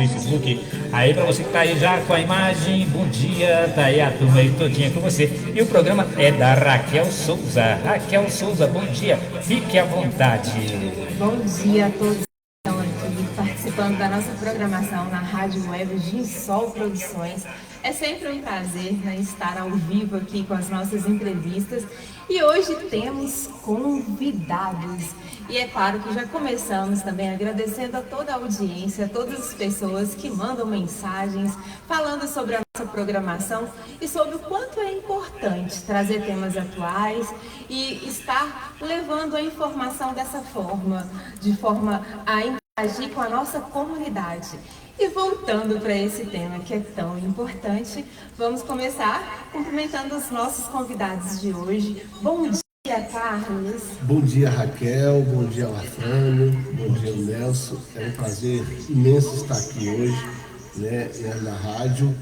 Facebook. Aí para você que tá aí já com a imagem, bom dia, tá aí a turma aí todinha com você. E o programa é da Raquel Souza. Raquel Souza, bom dia, fique à vontade. Bom dia a todos que estão aqui participando da nossa programação na Rádio Web Ginsol Produções. É sempre um prazer, né, estar ao vivo aqui com as nossas entrevistas e hoje temos convidados. E é claro que já começamos também agradecendo a toda a audiência, a todas as pessoas que mandam mensagens falando sobre a nossa programação e sobre o quanto é importante trazer temas atuais e estar levando a informação dessa forma, de forma a interagir com a nossa comunidade. E voltando para esse tema que é tão importante, vamos começar cumprimentando os nossos convidados de hoje. Bom dia, Carlos. Bom dia, Raquel. Bom dia, Lafrânio. Bom dia, Nelson. É um prazer imenso estar aqui hoje, na rádio,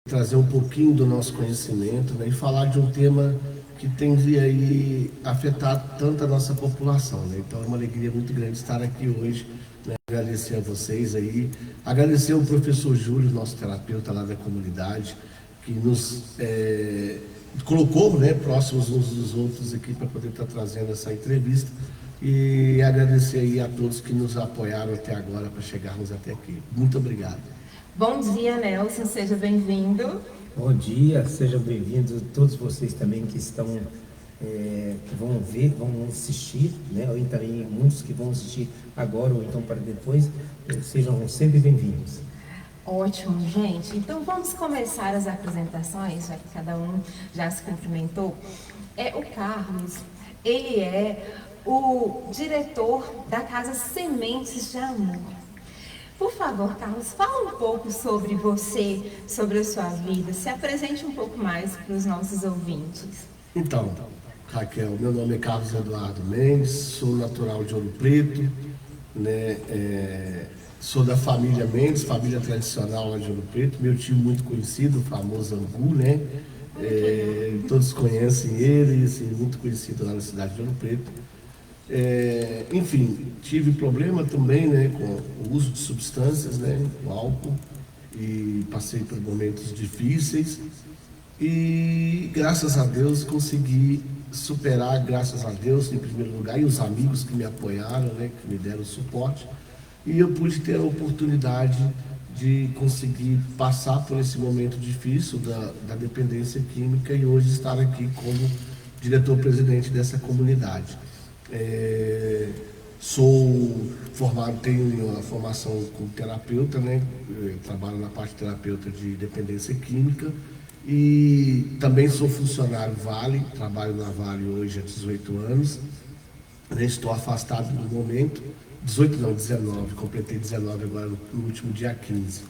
trazer um pouquinho do nosso conhecimento, e falar de um tema que tem de aí afetar tanto a nossa população, Então é uma alegria muito grande estar aqui hoje. Agradecer a vocês aí, agradecer ao professor Júlio, nosso terapeuta lá da comunidade, que nos colocou próximos uns dos outros aqui para poder estar trazendo essa entrevista, e agradecer aí a todos que nos apoiaram até agora para chegarmos até aqui. Muito obrigado. Bom dia, Nelson, seja bem-vindo. Bom dia, sejam bem-vindos todos vocês também que estão que vão ver, vão assistir, ou também muitos que vão assistir agora ou então para depois, sejam sempre bem-vindos. Ótimo, gente. Então vamos começar as apresentações, já que cada um já se cumprimentou. O Carlos, ele é o diretor da Casa Sementes de Amor. Por favor, Carlos, fala um pouco sobre você, sobre a sua vida, se apresente um pouco mais para os nossos ouvintes. Então, Raquel, meu nome é Carlos Eduardo Mendes, sou natural de Ouro Preto, sou da família Mendes, família tradicional lá de Ouro Preto, meu tio muito conhecido, o famoso Angu, todos conhecem ele, assim, muito conhecido lá na cidade de Ouro Preto. Enfim, tive problema também, com o uso de substâncias, o álcool, e passei por momentos difíceis, e graças a Deus consegui superar, graças a Deus em primeiro lugar, e os amigos que me apoiaram, que me deram suporte, e eu pude ter a oportunidade de conseguir passar por esse momento difícil da dependência química e hoje estar aqui como diretor-presidente dessa comunidade. Sou formado, tenho a formação como terapeuta, trabalho na parte terapeuta de dependência química, e também sou funcionário Vale, trabalho na Vale hoje há 18 anos, estou afastado no momento, 18 não, 19, completei 19 agora no último dia 15.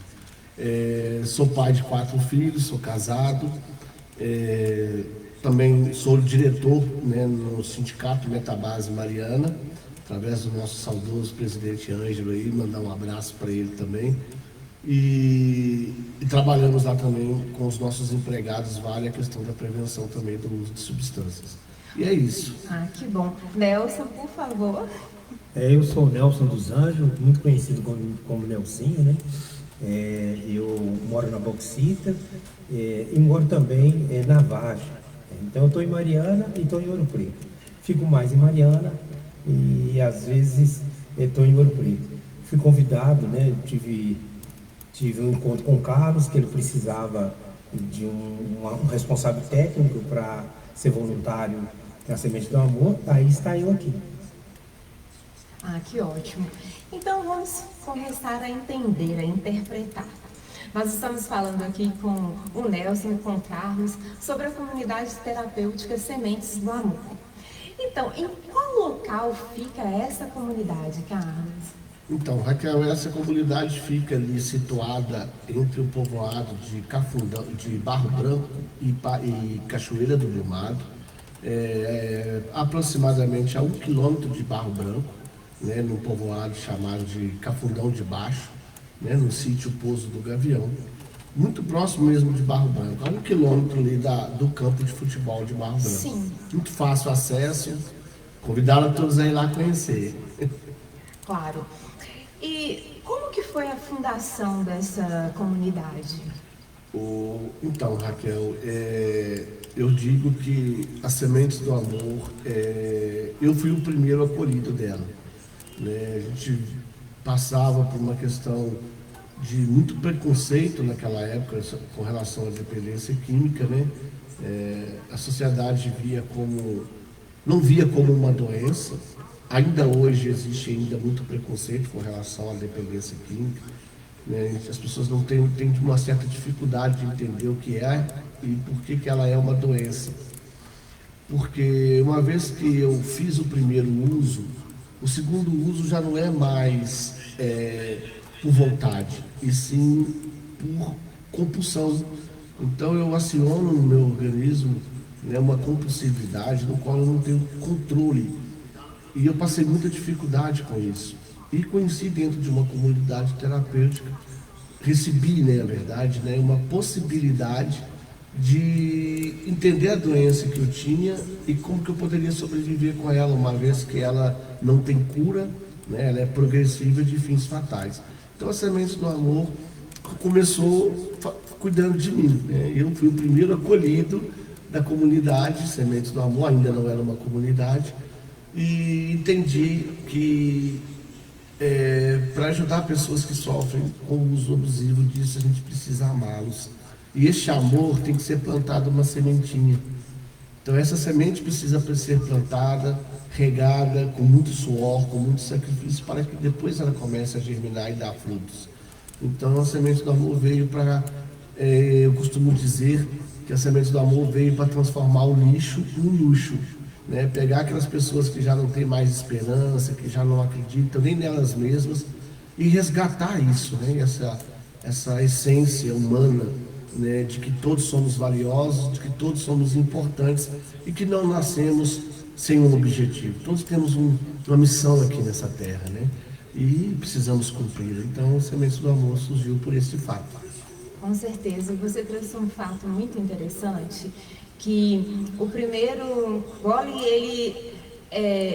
Sou pai de 4 filhos, sou casado, também sou diretor no sindicato Metabase Mariana, através do nosso saudoso presidente Ângelo aí, mandar um abraço para ele também. E trabalhamos lá também com os nossos empregados, vale a questão da prevenção também do uso de substâncias. E é isso. Que bom. Nelson, por favor. Eu sou o Nelson dos Anjos, muito conhecido como Nelsinho, eu moro na Bauxita e moro também na Vargem. Então eu estou em Mariana e estou em Ouro Preto. Fico mais em Mariana e às vezes estou em Ouro Preto. Fui convidado, tive um encontro com o Carlos, que ele precisava de um responsável técnico para ser voluntário na Semente do Amor, aí está eu aqui. Que ótimo. Então vamos começar a entender, a interpretar. Nós estamos falando aqui com o Nelson e com o Carlos sobre a comunidade terapêutica Sementes do Amor. Então, em qual local fica essa comunidade, Carlos? Então, Raquel, essa comunidade fica ali situada entre o povoado de Cafundão, de Barro Branco e Cachoeira do Brumado, aproximadamente a 1 quilômetro de Barro Branco, num povoado chamado de Cafundão de Baixo, no sítio Pouso do Gavião, muito próximo mesmo de Barro Branco, a 1 quilômetro ali do campo de futebol de Barro Branco. Sim. Muito fácil acesso, convidá-la a todos a ir lá conhecer. Claro. E como que foi a fundação dessa comunidade? Então, Raquel, eu digo que as Sementes do Amor, eu fui o primeiro acolhido dela, né? A gente passava por uma questão de muito preconceito naquela época com relação à dependência química, né? A sociedade não via como uma doença. Ainda hoje existe ainda muito preconceito com relação à dependência química, né? As pessoas não têm uma certa dificuldade de entender o que é e por que ela é uma doença. Porque uma vez que eu fiz o primeiro uso, o segundo uso já não é mais por vontade, e sim por compulsão. Então eu aciono no meu organismo, né, uma compulsividade no qual eu não tenho controle. E eu passei muita dificuldade com isso. E conheci dentro de uma comunidade terapêutica, recebi, né, na verdade, né, uma possibilidade de entender a doença que eu tinha e como que eu poderia sobreviver com ela, uma vez que ela não tem cura, né, ela é progressiva de fins fatais. Então a Sementes do Amor começou cuidando de mim, né? Eu fui o primeiro acolhido da comunidade Sementes do Amor, ainda não era uma comunidade, e entendi que para ajudar pessoas que sofrem com o uso abusivo disso, a gente precisa amá-los. E este amor tem que ser plantado uma sementinha. Então essa semente precisa ser plantada, regada, com muito suor, com muito sacrifício, para que depois ela comece a germinar e dar frutos. Então a Semente do Amor veio para, eu costumo dizer que a Semente do Amor veio para transformar o lixo em luxo, né? Pegar aquelas pessoas que já não têm mais esperança, que já não acreditam nem nelas mesmas, e resgatar isso, né? Essa essência humana, né? De que todos somos valiosos, de que todos somos importantes e que não nascemos sem um objetivo. Todos temos uma missão aqui nessa terra, né? E precisamos cumprir. Então, o Sementes do Amor surgiu por esse fato. Com certeza. Você trouxe um fato muito interessante, que o primeiro gole,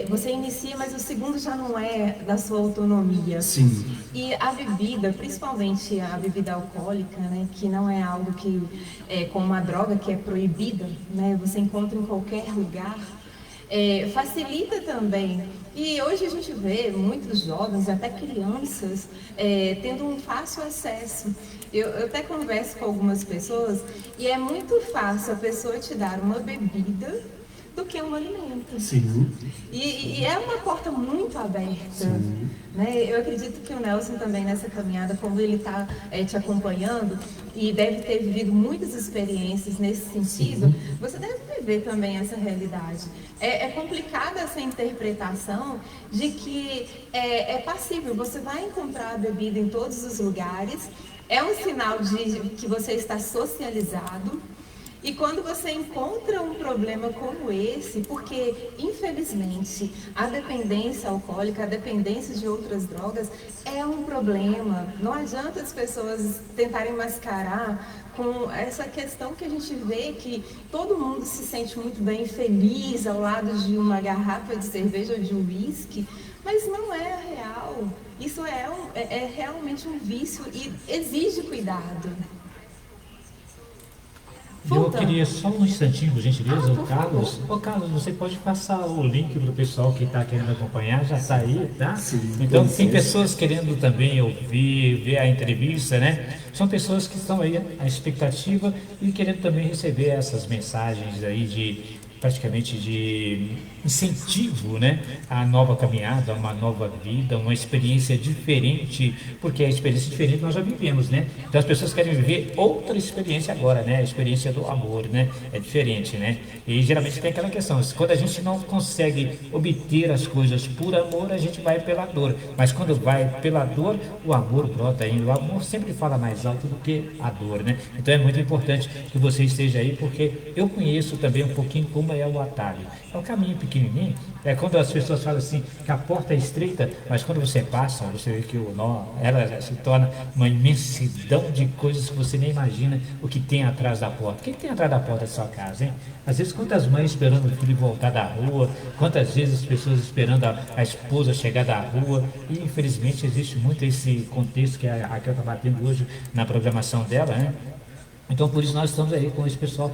você inicia, mas o segundo já não é da sua autonomia. Sim. E a bebida, principalmente a bebida alcoólica, né, que não é algo que, como uma droga que é proibida, né, você encontra em qualquer lugar, facilita também. E hoje a gente vê muitos jovens, até crianças, tendo um fácil acesso. Eu até converso com algumas pessoas e é muito fácil a pessoa te dar uma bebida do que um alimento. Sim. E é uma porta muito aberta, né? Eu acredito que o Nelson também nessa caminhada, como ele está te acompanhando e deve ter vivido muitas experiências nesse sentido, você deve viver também essa realidade. É complicada essa interpretação de que é passível, você vai encontrar a bebida em todos os lugares, é um sinal de que você está socializado. E quando você encontra um problema como esse, porque infelizmente a dependência alcoólica, a dependência de outras drogas é um problema. Não adianta as pessoas tentarem mascarar com essa questão que a gente vê que todo mundo se sente muito bem, feliz ao lado de uma garrafa de cerveja ou de um uísque, mas não é a real. Isso é realmente um vício e exige cuidado. Eu queria só um instantinho, por gentileza, o Carlos. Ô Carlos, você pode passar o link para o pessoal que está querendo acompanhar, já está aí, tá? Sim, então tem pessoas querendo também ouvir, ver a entrevista, né? São pessoas que estão aí à expectativa e querendo também receber essas mensagens aí praticamente de incentivo, né, à nova caminhada, a uma nova vida, uma experiência diferente, porque a experiência diferente nós já vivemos, né? Então as pessoas querem viver outra experiência agora, né? A experiência do amor, né? É diferente, né? E geralmente tem aquela questão, quando a gente não consegue obter as coisas por amor, a gente vai pela dor, mas quando vai pela dor, o amor brota ainda, o amor sempre fala mais alto do que a dor, né? Então é muito importante que você esteja aí, porque eu conheço também um pouquinho como uma é o atalho. É o caminho pequenininho. É quando as pessoas falam assim, que a porta é estreita, mas quando você passa, você vê que o nó, ela se torna uma imensidão de coisas que você nem imagina o que tem atrás da porta. O que tem atrás da porta da sua casa, hein? Às vezes, quantas mães esperando o filho voltar da rua, quantas vezes as pessoas esperando a esposa chegar da rua, e infelizmente existe muito esse contexto que a Raquel está batendo hoje na programação dela, né? Então, por isso nós estamos aí com esse pessoal.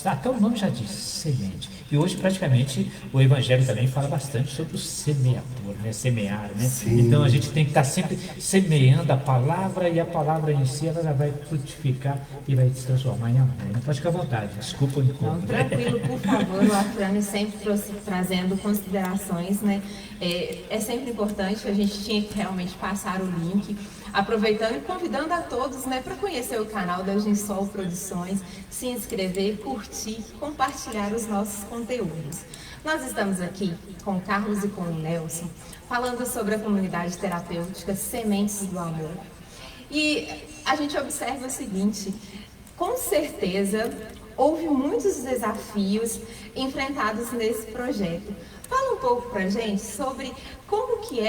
Até o nome já diz, semente. E hoje, praticamente, o Evangelho também fala bastante sobre o semeador, né? Semear, né? Sim. Então, a gente tem que estar sempre semeando a palavra, e a palavra em si, ela já vai frutificar e vai se transformar em amor. Não pode ficar à vontade, desculpa o Não, encontro. tranquilo, por favor, o Afrânio sempre trazendo considerações, né? É sempre importante, a gente tinha que realmente passar o link, aproveitando e convidando a todos, né, para conhecer o canal da Ginsol Produções, se inscrever, curtir, compartilhar os nossos conteúdos. Nós estamos aqui com o Carlos e com o Nelson, falando sobre a comunidade terapêutica Sementes do Amor. E a gente observa o seguinte, com certeza houve muitos desafios enfrentados nesse projeto. Fala um pouco pra gente sobre como que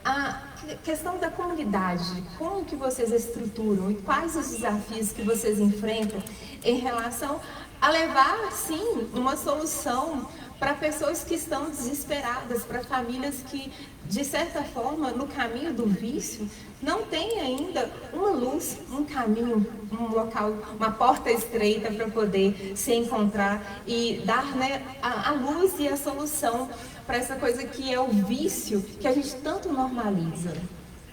a questão da comunidade, como que vocês estruturam e quais os desafios que vocês enfrentam em relação a levar, sim, uma solução para pessoas que estão desesperadas, para famílias que, de certa forma, no caminho do vício, não têm ainda uma luz, um caminho, um local, uma porta estreita para poder se encontrar e dar, né, a luz e a solução para essa coisa que é o vício, que a gente tanto normaliza.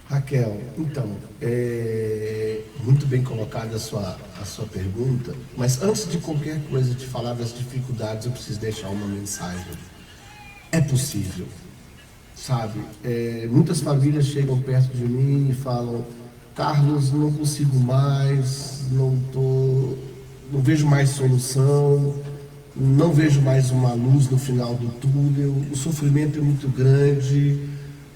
Raquel, então, muito bem colocada a sua pergunta, mas antes de qualquer coisa de falar das dificuldades, eu preciso deixar uma mensagem. É possível, sabe? Muitas famílias chegam perto de mim e falam: Carlos, não consigo mais, não vejo mais solução, não vejo mais uma luz no final do túnel, o sofrimento é muito grande,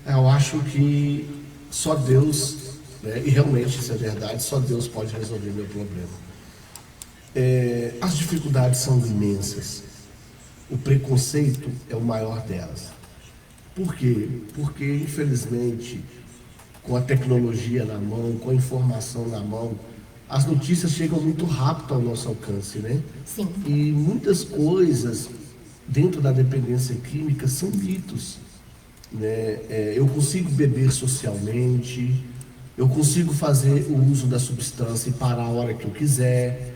eu acho que só Deus, né, e realmente isso é verdade, só Deus pode resolver meu problema. As dificuldades são imensas, o preconceito é o maior delas. Por quê? Porque, infelizmente, com a tecnologia na mão, com a informação na mão, as notícias chegam muito rápido ao nosso alcance, né? Sim. E muitas coisas dentro da dependência química são mitos, né? Eu consigo beber socialmente, eu consigo fazer o uso da substância e parar a hora que eu quiser,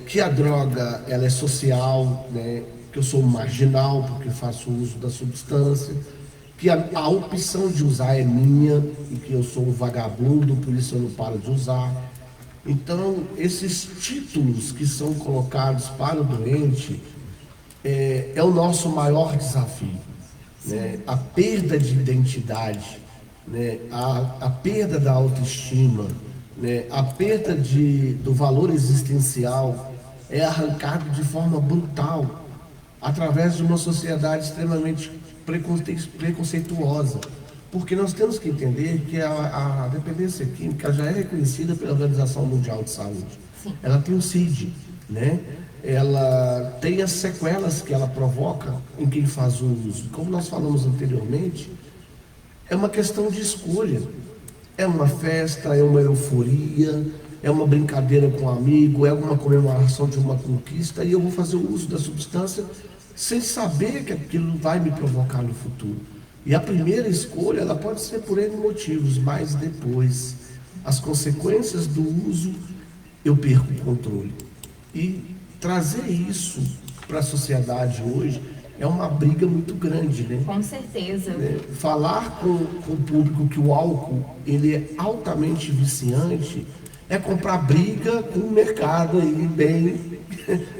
que a droga ela é social, né? Que eu sou marginal porque faço uso da substância, que a opção de usar é minha e que eu sou um vagabundo, por isso eu não paro de usar. Então, esses títulos que são colocados para o doente é o nosso maior desafio, né? A perda de identidade, né? A perda da autoestima, né? A perda do valor existencial é arrancado de forma brutal através de uma sociedade extremamente preconceituosa, porque nós temos que entender que a dependência química já é reconhecida pela Organização Mundial de Saúde. Sim. Ela tem o CID, né? Ela tem as sequelas que ela provoca em quem faz o uso. Como nós falamos anteriormente, é uma questão de escolha. É uma festa, é uma euforia, é uma brincadeira com um amigo, é uma comemoração de uma conquista, e eu vou fazer o uso da substância sem saber que aquilo vai me provocar no futuro. E a primeira escolha, ela pode ser por N motivos, mas depois, as consequências do uso, eu perco o controle. E trazer isso para a sociedade hoje é uma briga muito grande, né? Com certeza. Falar com o público que o álcool ele é altamente viciante é comprar briga com o mercado aí bem,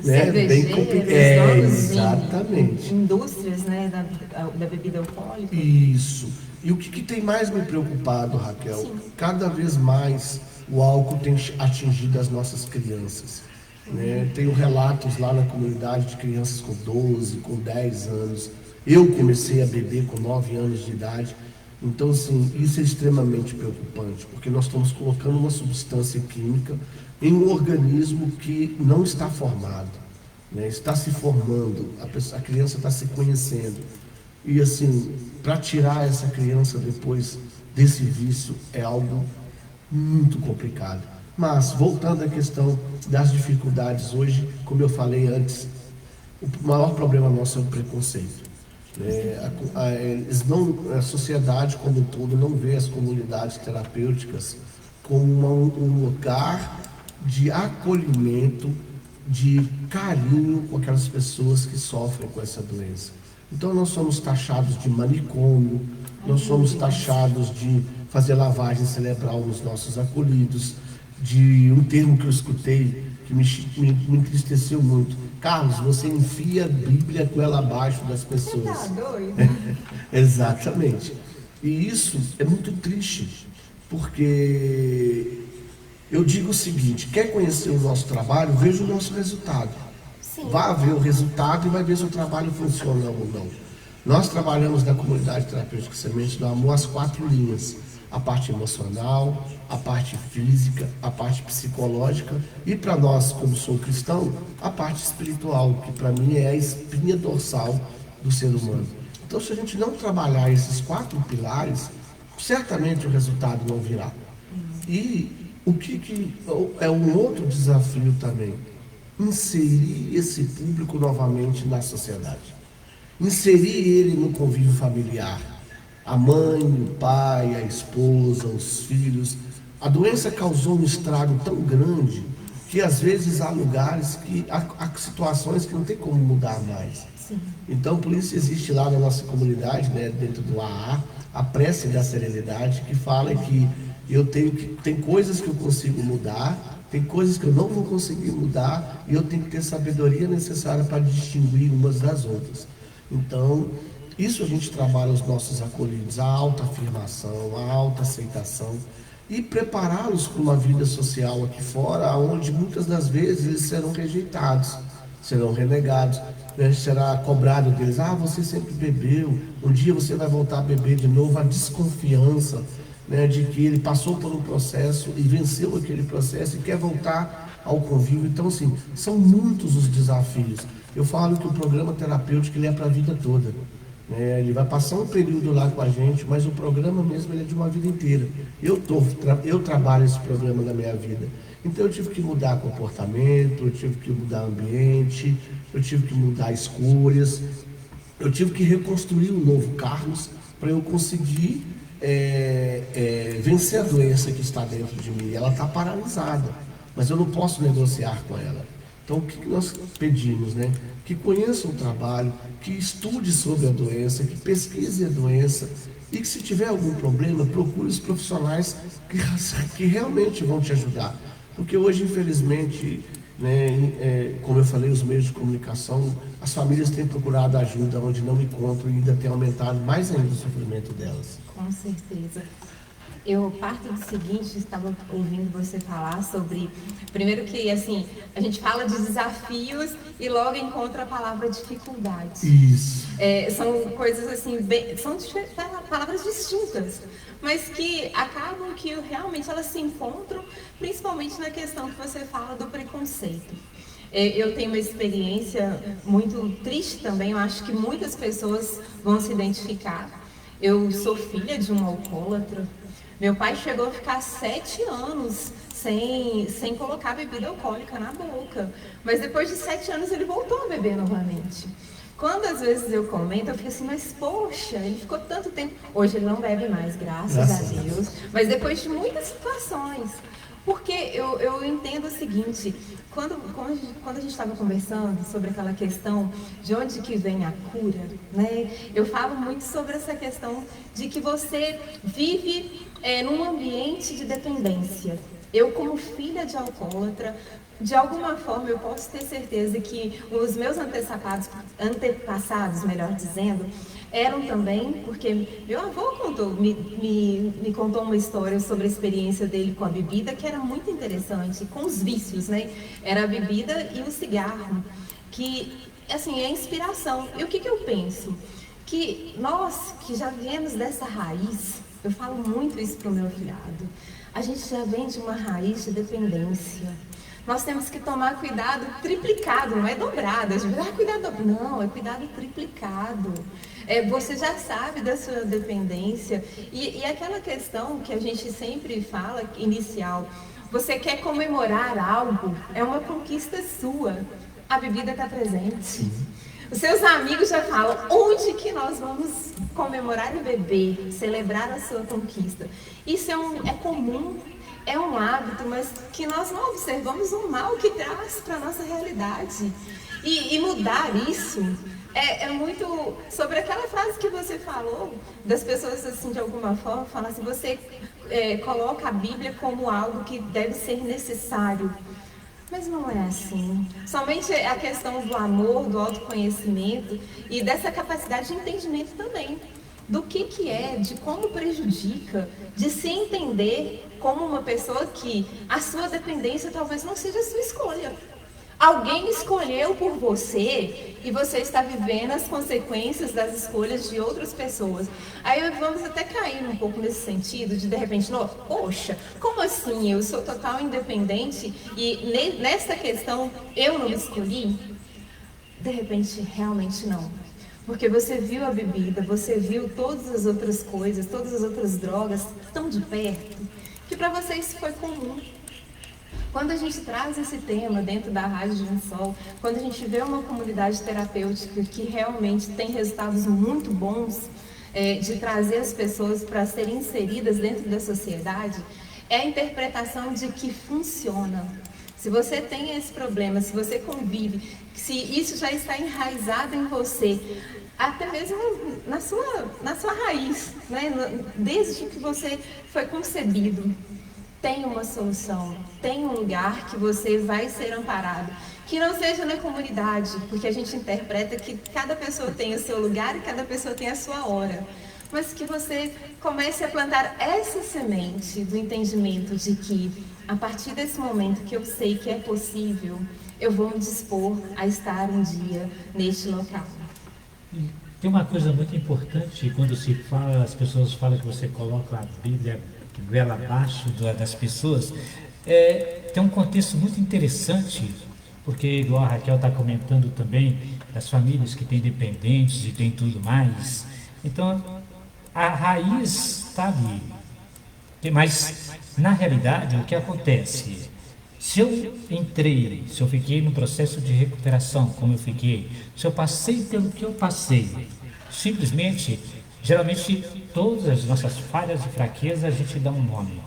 né? Bem complicado. Exatamente. Indústrias, né, da bebida alcoólica. Isso. E o que tem mais me preocupado, Raquel? Sim. Cada vez mais o álcool tem atingido as nossas crianças. Né? Tenho relatos lá na comunidade de crianças com 12, com 10 anos. Eu comecei a beber com 9 anos de idade. Então, assim, isso é extremamente preocupante, porque nós estamos colocando uma substância química em um organismo que não está formado. né? Está se formando, a criança está se conhecendo. E assim, para tirar essa criança depois desse vício é algo muito complicado. Mas, voltando à questão das dificuldades hoje, como eu falei antes, o maior problema nosso é o preconceito. A sociedade como um todo não vê as comunidades terapêuticas como um lugar de acolhimento, de carinho com aquelas pessoas que sofrem com essa doença. Então nós somos taxados de manicômio, nós somos taxados de fazer lavagem cerebral nos nossos acolhidos, de um termo que eu escutei que me entristeceu muito. Carlos, você enfia a Bíblia com ela abaixo das pessoas. Você tá doido? Exatamente. E isso é muito triste, porque eu digo o seguinte: quer conhecer o nosso trabalho, veja o nosso resultado. Sim. Vá ver o resultado e vai ver se o trabalho funciona ou não. Nós trabalhamos na comunidade terapêutica Semente do Amor as 4 linhas: a parte emocional, a parte física, a parte psicológica e, para nós, como sou cristão, a parte espiritual, que para mim é a espinha dorsal do ser humano. Então, se a gente não trabalhar esses 4 pilares, certamente o resultado não virá. E o que é um outro desafio também? Inserir esse público novamente na sociedade. Inserir ele no convívio familiar. A mãe, o pai, a esposa, os filhos. A doença causou um estrago tão grande que às vezes há lugares que há situações que não tem como mudar mais. Sim. Então, por isso existe lá na nossa comunidade, né, dentro do AA, a prece da serenidade, que fala que tem coisas que eu consigo mudar, tem coisas que eu não vou conseguir mudar, e eu tenho que ter sabedoria necessária para distinguir umas das outras. Então, isso a gente trabalha os nossos acolhidos, a autoafirmação, a autoaceitação, e prepará-los para uma vida social aqui fora, onde muitas das vezes eles serão rejeitados, serão renegados, né? Será cobrado deles: você sempre bebeu, um dia você vai voltar a beber de novo. A desconfiança, né, de que ele passou por um processo e venceu aquele processo e quer voltar ao convívio. Então, assim, são muitos os desafios. Eu falo que o programa terapêutico ele é para a vida toda. Ele vai passar um período lá com a gente, mas o programa mesmo ele é de uma vida inteira. Eu trabalho esse programa na minha vida. Então eu tive que mudar comportamento, eu tive que mudar ambiente, eu tive que mudar escolhas, eu tive que reconstruir um novo Carlos para eu conseguir vencer a doença que está dentro de mim. Ela está paralisada, mas eu não posso negociar com ela. Então o que nós pedimos, né? Que conheça o trabalho, que estude sobre a doença, que pesquise a doença e que, se tiver algum problema, procure os profissionais que realmente vão te ajudar. Porque hoje, infelizmente, né, como eu falei, os meios de comunicação, as famílias têm procurado ajuda onde não encontram e ainda tem aumentado mais ainda o sofrimento delas. Com certeza. Eu parto do seguinte, estava ouvindo você falar sobre, primeiro que assim, a gente fala de desafios e logo encontra a palavra dificuldade. Isso. São coisas assim, são palavras distintas, mas que acabam que realmente elas se encontram, principalmente na questão que você fala do preconceito. Eu tenho uma experiência muito triste também, eu acho que muitas pessoas vão se identificar. Eu sou filha de um alcoólatra. Meu pai chegou a ficar 7 anos sem colocar bebida alcoólica na boca. Mas depois de 7 anos ele voltou a beber novamente. Quando às vezes eu comento, eu fico assim, mas poxa, ele ficou tanto tempo. Hoje ele não bebe mais, graças a Deus. Mas depois de muitas situações. Porque eu entendo o seguinte, quando a gente estava conversando sobre aquela questão de onde que vem a cura, né? Eu falo muito sobre essa questão de que você vive num ambiente de dependência. Eu, como filha de alcoólatra, de alguma forma eu posso ter certeza que os meus antepassados, melhor dizendo, eram também, porque meu avô me contou uma história sobre a experiência dele com a bebida, que era muito interessante, com os vícios, né? Era a bebida e o cigarro, que, assim, é inspiração. E o que eu penso? Que nós, que já viemos dessa raiz, eu falo muito isso para o meu filhado, a gente já vem de uma raiz de dependência. nós temos que tomar cuidado triplicado, não é dobrado. Cuidado, não, é cuidado triplicado. Você já sabe da sua dependência. E aquela questão que a gente sempre fala, inicial, você quer comemorar algo, é uma conquista sua. A bebida está presente. Os seus amigos já falam, onde que nós vamos comemorar e beber, celebrar a sua conquista? Isso é comum, é um hábito, mas que nós não observamos o mal que traz para a nossa realidade. E mudar isso é muito sobre aquela frase que você falou, das pessoas assim, de alguma forma, falam assim, você coloca a Bíblia como algo que deve ser necessário. Mas não é assim. Somente a questão do amor, do autoconhecimento e dessa capacidade de entendimento também. Do que é, de como prejudica, de se entender como uma pessoa que a sua dependência talvez não seja a sua escolha. Alguém escolheu por você e você está vivendo as consequências das escolhas de outras pessoas. Aí vamos até cair um pouco nesse sentido de repente, poxa, como assim? Eu sou total independente e nesta questão eu não escolhi? De repente, realmente não. Porque você viu a bebida, você viu todas as outras coisas, todas as outras drogas tão de perto, que para você isso foi comum. Quando a gente traz esse tema dentro da Rádio de um Sol, quando a gente vê uma comunidade terapêutica que realmente tem resultados muito bons, de trazer as pessoas para serem inseridas dentro da sociedade, é a interpretação de que funciona. Se você tem esse problema, se você convive, se isso já está enraizado em você, até mesmo na sua raiz, né? Desde que você foi concebido, tem uma solução, tem um lugar que você vai ser amparado. Que não seja na comunidade, porque a gente interpreta que cada pessoa tem o seu lugar e cada pessoa tem a sua hora. Mas que você comece a plantar essa semente do entendimento de que, a partir desse momento que eu sei que é possível, eu vou me dispor a estar um dia neste local. Tem uma coisa muito importante quando se fala, as pessoas falam que você coloca a Bíblia goela abaixo das pessoas. Tem um contexto muito interessante, porque igual a Raquel está comentando também, das famílias que têm dependentes e tem tudo mais. Então, a raiz está ali. Mas, na realidade, o que acontece? Se eu fiquei no processo de recuperação, como eu fiquei, se eu passei pelo que eu passei, simplesmente, geralmente, todas as nossas falhas e fraquezas, a gente dá um nome.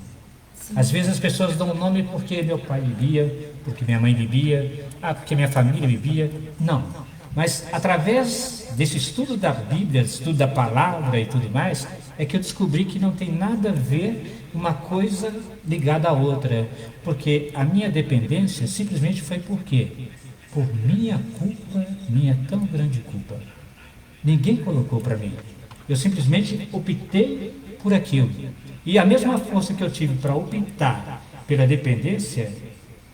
Sim. Às vezes as pessoas dão um nome porque meu pai bebia, porque minha mãe bebia, porque minha família bebia. Não. Mas através desse estudo da Bíblia, estudo da palavra e tudo mais, é que eu descobri que não tem nada a ver uma coisa ligada à outra. Porque a minha dependência simplesmente foi por quê? Por minha culpa, minha tão grande culpa. Ninguém colocou para mim. Eu simplesmente optei por aquilo. E a mesma força que eu tive para optar pela dependência,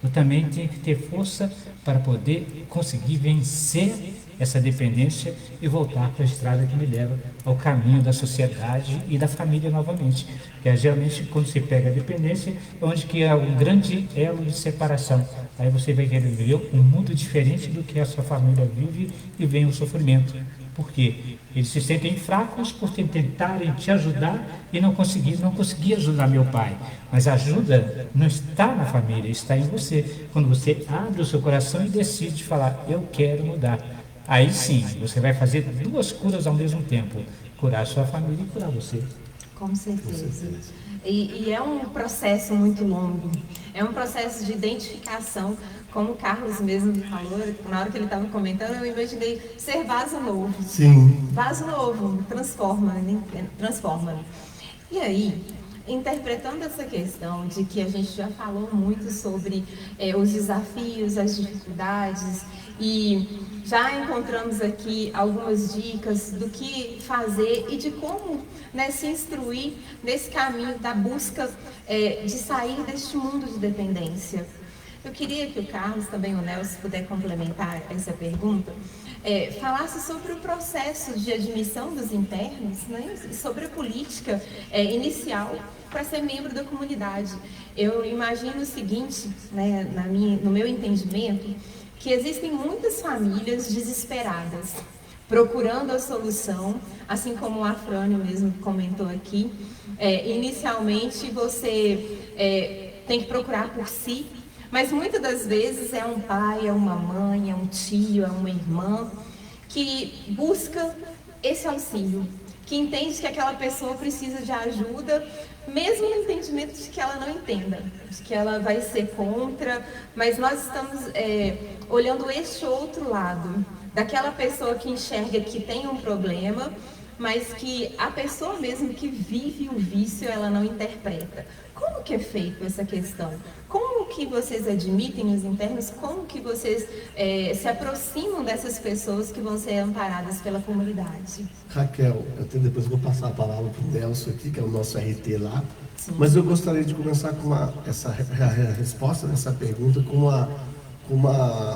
eu também tenho que ter força para poder conseguir vencer essa dependência e voltar para a estrada que me leva ao caminho da sociedade e da família novamente. Que é geralmente quando se pega a dependência, é onde que há um grande elo de separação. Aí você vai querer viver um mundo diferente do que a sua família vive e vem o sofrimento. Por quê? Eles se sentem fracos por tentarem te ajudar e não consegui ajudar meu pai. Mas a ajuda não está na família, está em você. Quando você abre o seu coração e decide falar, eu quero mudar. Aí sim, você vai fazer duas curas ao mesmo tempo. Curar a sua família e curar você. Com certeza. E é um processo muito longo. É um processo de identificação. Como o Carlos mesmo falou, na hora que ele estava comentando, eu imaginei ser vaso novo. Sim. Vaso novo, transforma. E aí, interpretando essa questão de que a gente já falou muito sobre os desafios, as dificuldades, e já encontramos aqui algumas dicas do que fazer e de como, né, se instruir nesse caminho da busca de sair deste mundo de dependência. Eu queria que o Carlos, também o Nelson, puder complementar essa pergunta, falasse sobre o processo de admissão dos internos, né, sobre a política inicial para ser membro da comunidade. Eu imagino o seguinte, né, no meu entendimento, que existem muitas famílias desesperadas, procurando a solução, assim como o Afrânio mesmo comentou aqui. Inicialmente você tem que procurar por si, mas muitas das vezes é um pai, é uma mãe, é um tio, é uma irmã que busca esse auxílio, que entende que aquela pessoa precisa de ajuda, mesmo no entendimento de que ela não entenda, de que ela vai ser contra, mas nós estamos olhando este outro lado, daquela pessoa que enxerga que tem um problema, mas que a pessoa mesmo que vive o vício, ela não interpreta. Como que é feito essa questão? Como que vocês admitem os internos? Como que vocês se aproximam dessas pessoas que vão ser amparadas pela comunidade? Raquel, depois vou passar a palavra para o Nelson aqui, que é o nosso RT lá. Sim. Mas eu gostaria de começar com a resposta dessa pergunta com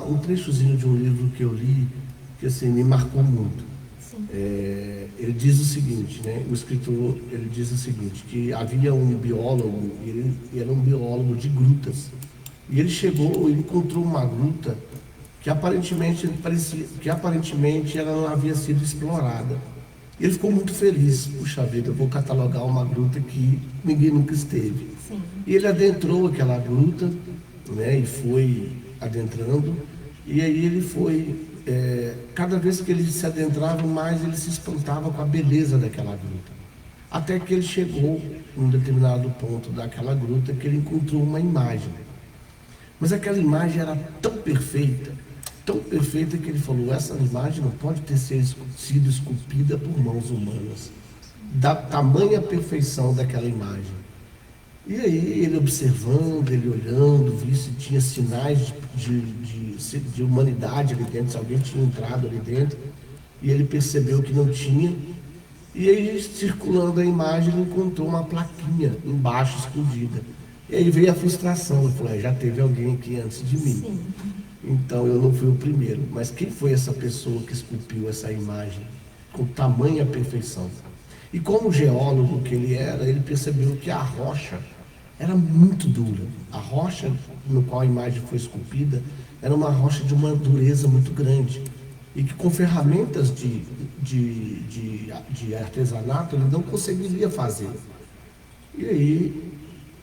um trechozinho de um livro que eu li, que assim, me marcou muito. Ele diz o seguinte, né? O escritor, ele diz o seguinte, que havia um biólogo, ele era um biólogo de grutas, e ele encontrou uma gruta que aparentemente ela não havia sido explorada. Ele ficou muito feliz. Puxa vida, eu vou catalogar uma gruta que ninguém nunca esteve. Sim. E ele adentrou aquela gruta, né? E foi adentrando, e aí ele foi... cada vez que ele se adentrava mais, ele se espantava com a beleza daquela gruta. Até que ele chegou em um determinado ponto daquela gruta que ele encontrou uma imagem. Mas aquela imagem era tão perfeita que ele falou, essa imagem não pode ter sido esculpida por mãos humanas. Da tamanha perfeição daquela imagem. E aí ele observando, ele olhando, viu se tinha sinais de humanidade ali dentro, se alguém tinha entrado ali dentro, e ele percebeu que não tinha, e aí circulando a imagem ele encontrou uma plaquinha embaixo escondida, e aí veio a frustração, ele falou, já teve alguém aqui antes de mim. Sim. Então eu não fui o primeiro, mas quem foi essa pessoa que esculpiu essa imagem com tamanha perfeição? E como geólogo que ele era, ele percebeu que a rocha era muito dura. A rocha no qual a imagem foi esculpida era uma rocha de uma dureza muito grande. E que com ferramentas de artesanato ele não conseguiria fazer. E aí,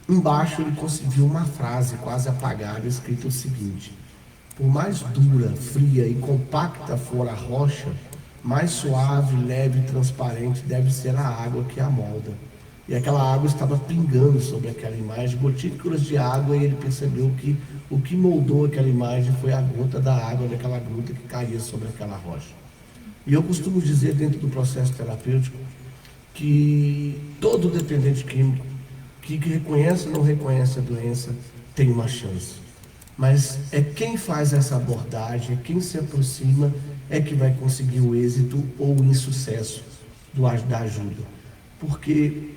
embaixo ele conseguiu uma frase quase apagada, escrita o seguinte: por mais dura, fria e compacta for a rocha, mais suave, leve e transparente deve ser a água que a molda. E aquela água estava pingando sobre aquela imagem, gotículas de água, e ele percebeu que o que moldou aquela imagem foi a gota da água daquela gruta que caía sobre aquela rocha. E eu costumo dizer dentro do processo terapêutico que todo dependente químico que reconhece ou não reconhece a doença tem uma chance. Mas é quem faz essa abordagem, é quem se aproxima, é que vai conseguir o êxito ou o insucesso da ajuda. Porque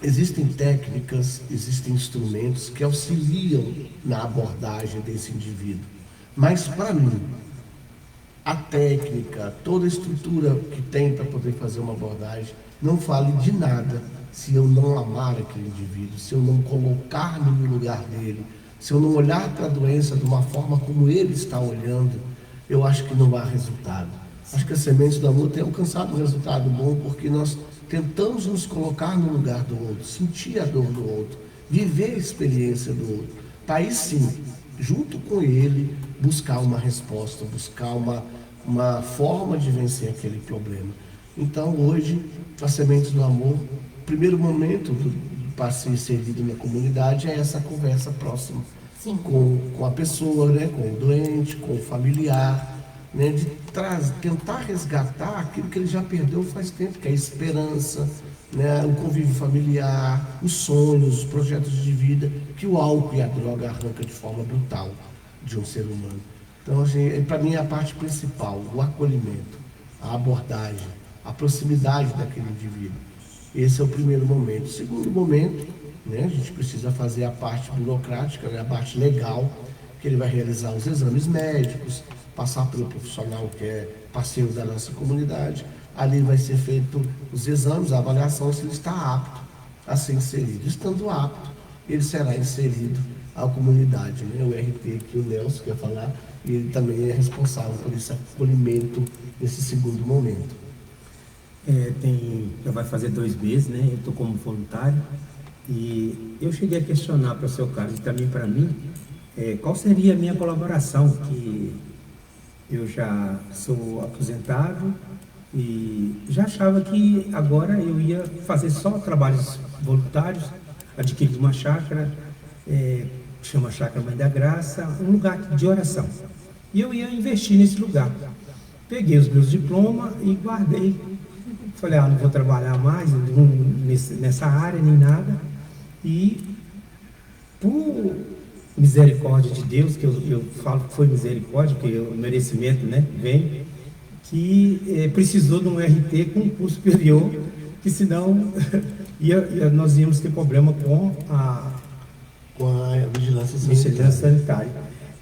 existem técnicas, existem instrumentos que auxiliam na abordagem desse indivíduo. Mas, para mim, a técnica, toda a estrutura que tem para poder fazer uma abordagem, não vale de nada se eu não amar aquele indivíduo, se eu não colocar-me no lugar dele, se eu não olhar para a doença de uma forma como ele está olhando, eu acho que não há resultado. Acho que a Sementes do Amor tem alcançado um resultado bom porque nós tentamos nos colocar no lugar do outro, sentir a dor do outro, viver a experiência do outro, para aí sim, junto com ele, buscar uma resposta, buscar uma forma de vencer aquele problema. Então hoje, a Sementes do Amor, o primeiro momento para ser inserido na comunidade é essa conversa próxima com a pessoa, né, com o doente, com o familiar, né, de tentar resgatar aquilo que ele já perdeu faz tempo, que é a esperança, né, o convívio familiar, os sonhos, os projetos de vida que o álcool e a droga arrancam de forma brutal de um ser humano. Então, assim, para mim é a parte principal, o acolhimento, a abordagem, a proximidade daquele indivíduo. Esse é o primeiro momento. O segundo momento, né, a gente precisa fazer a parte burocrática, né, a parte legal, que ele vai realizar os exames médicos, passar pelo profissional que é parceiro da nossa comunidade. Ali vai ser feito os exames, a avaliação se ele está apto a ser inserido. Estando apto, ele será inserido à comunidade, né? O RT que o Nelson quer falar, e ele também é responsável por esse acolhimento nesse segundo momento. Já vai fazer 2 meses, né? Eu estou como voluntário e eu cheguei a questionar para o seu Carlos e também para mim qual seria a minha colaboração, que eu já sou aposentado e já achava que agora eu ia fazer só trabalhos voluntários, adquirir uma chácara, chama Chácara Mãe da Graça, um lugar de oração. E eu ia investir nesse lugar. Peguei os meus diplomas e guardei. Falei, não vou trabalhar mais nessa área nem nada. E por misericórdia de Deus, que eu falo que foi misericórdia, que o merecimento, né, vem, que precisou de um RT com um curso superior, que senão nós íamos ter problema com a vigilância sanitária.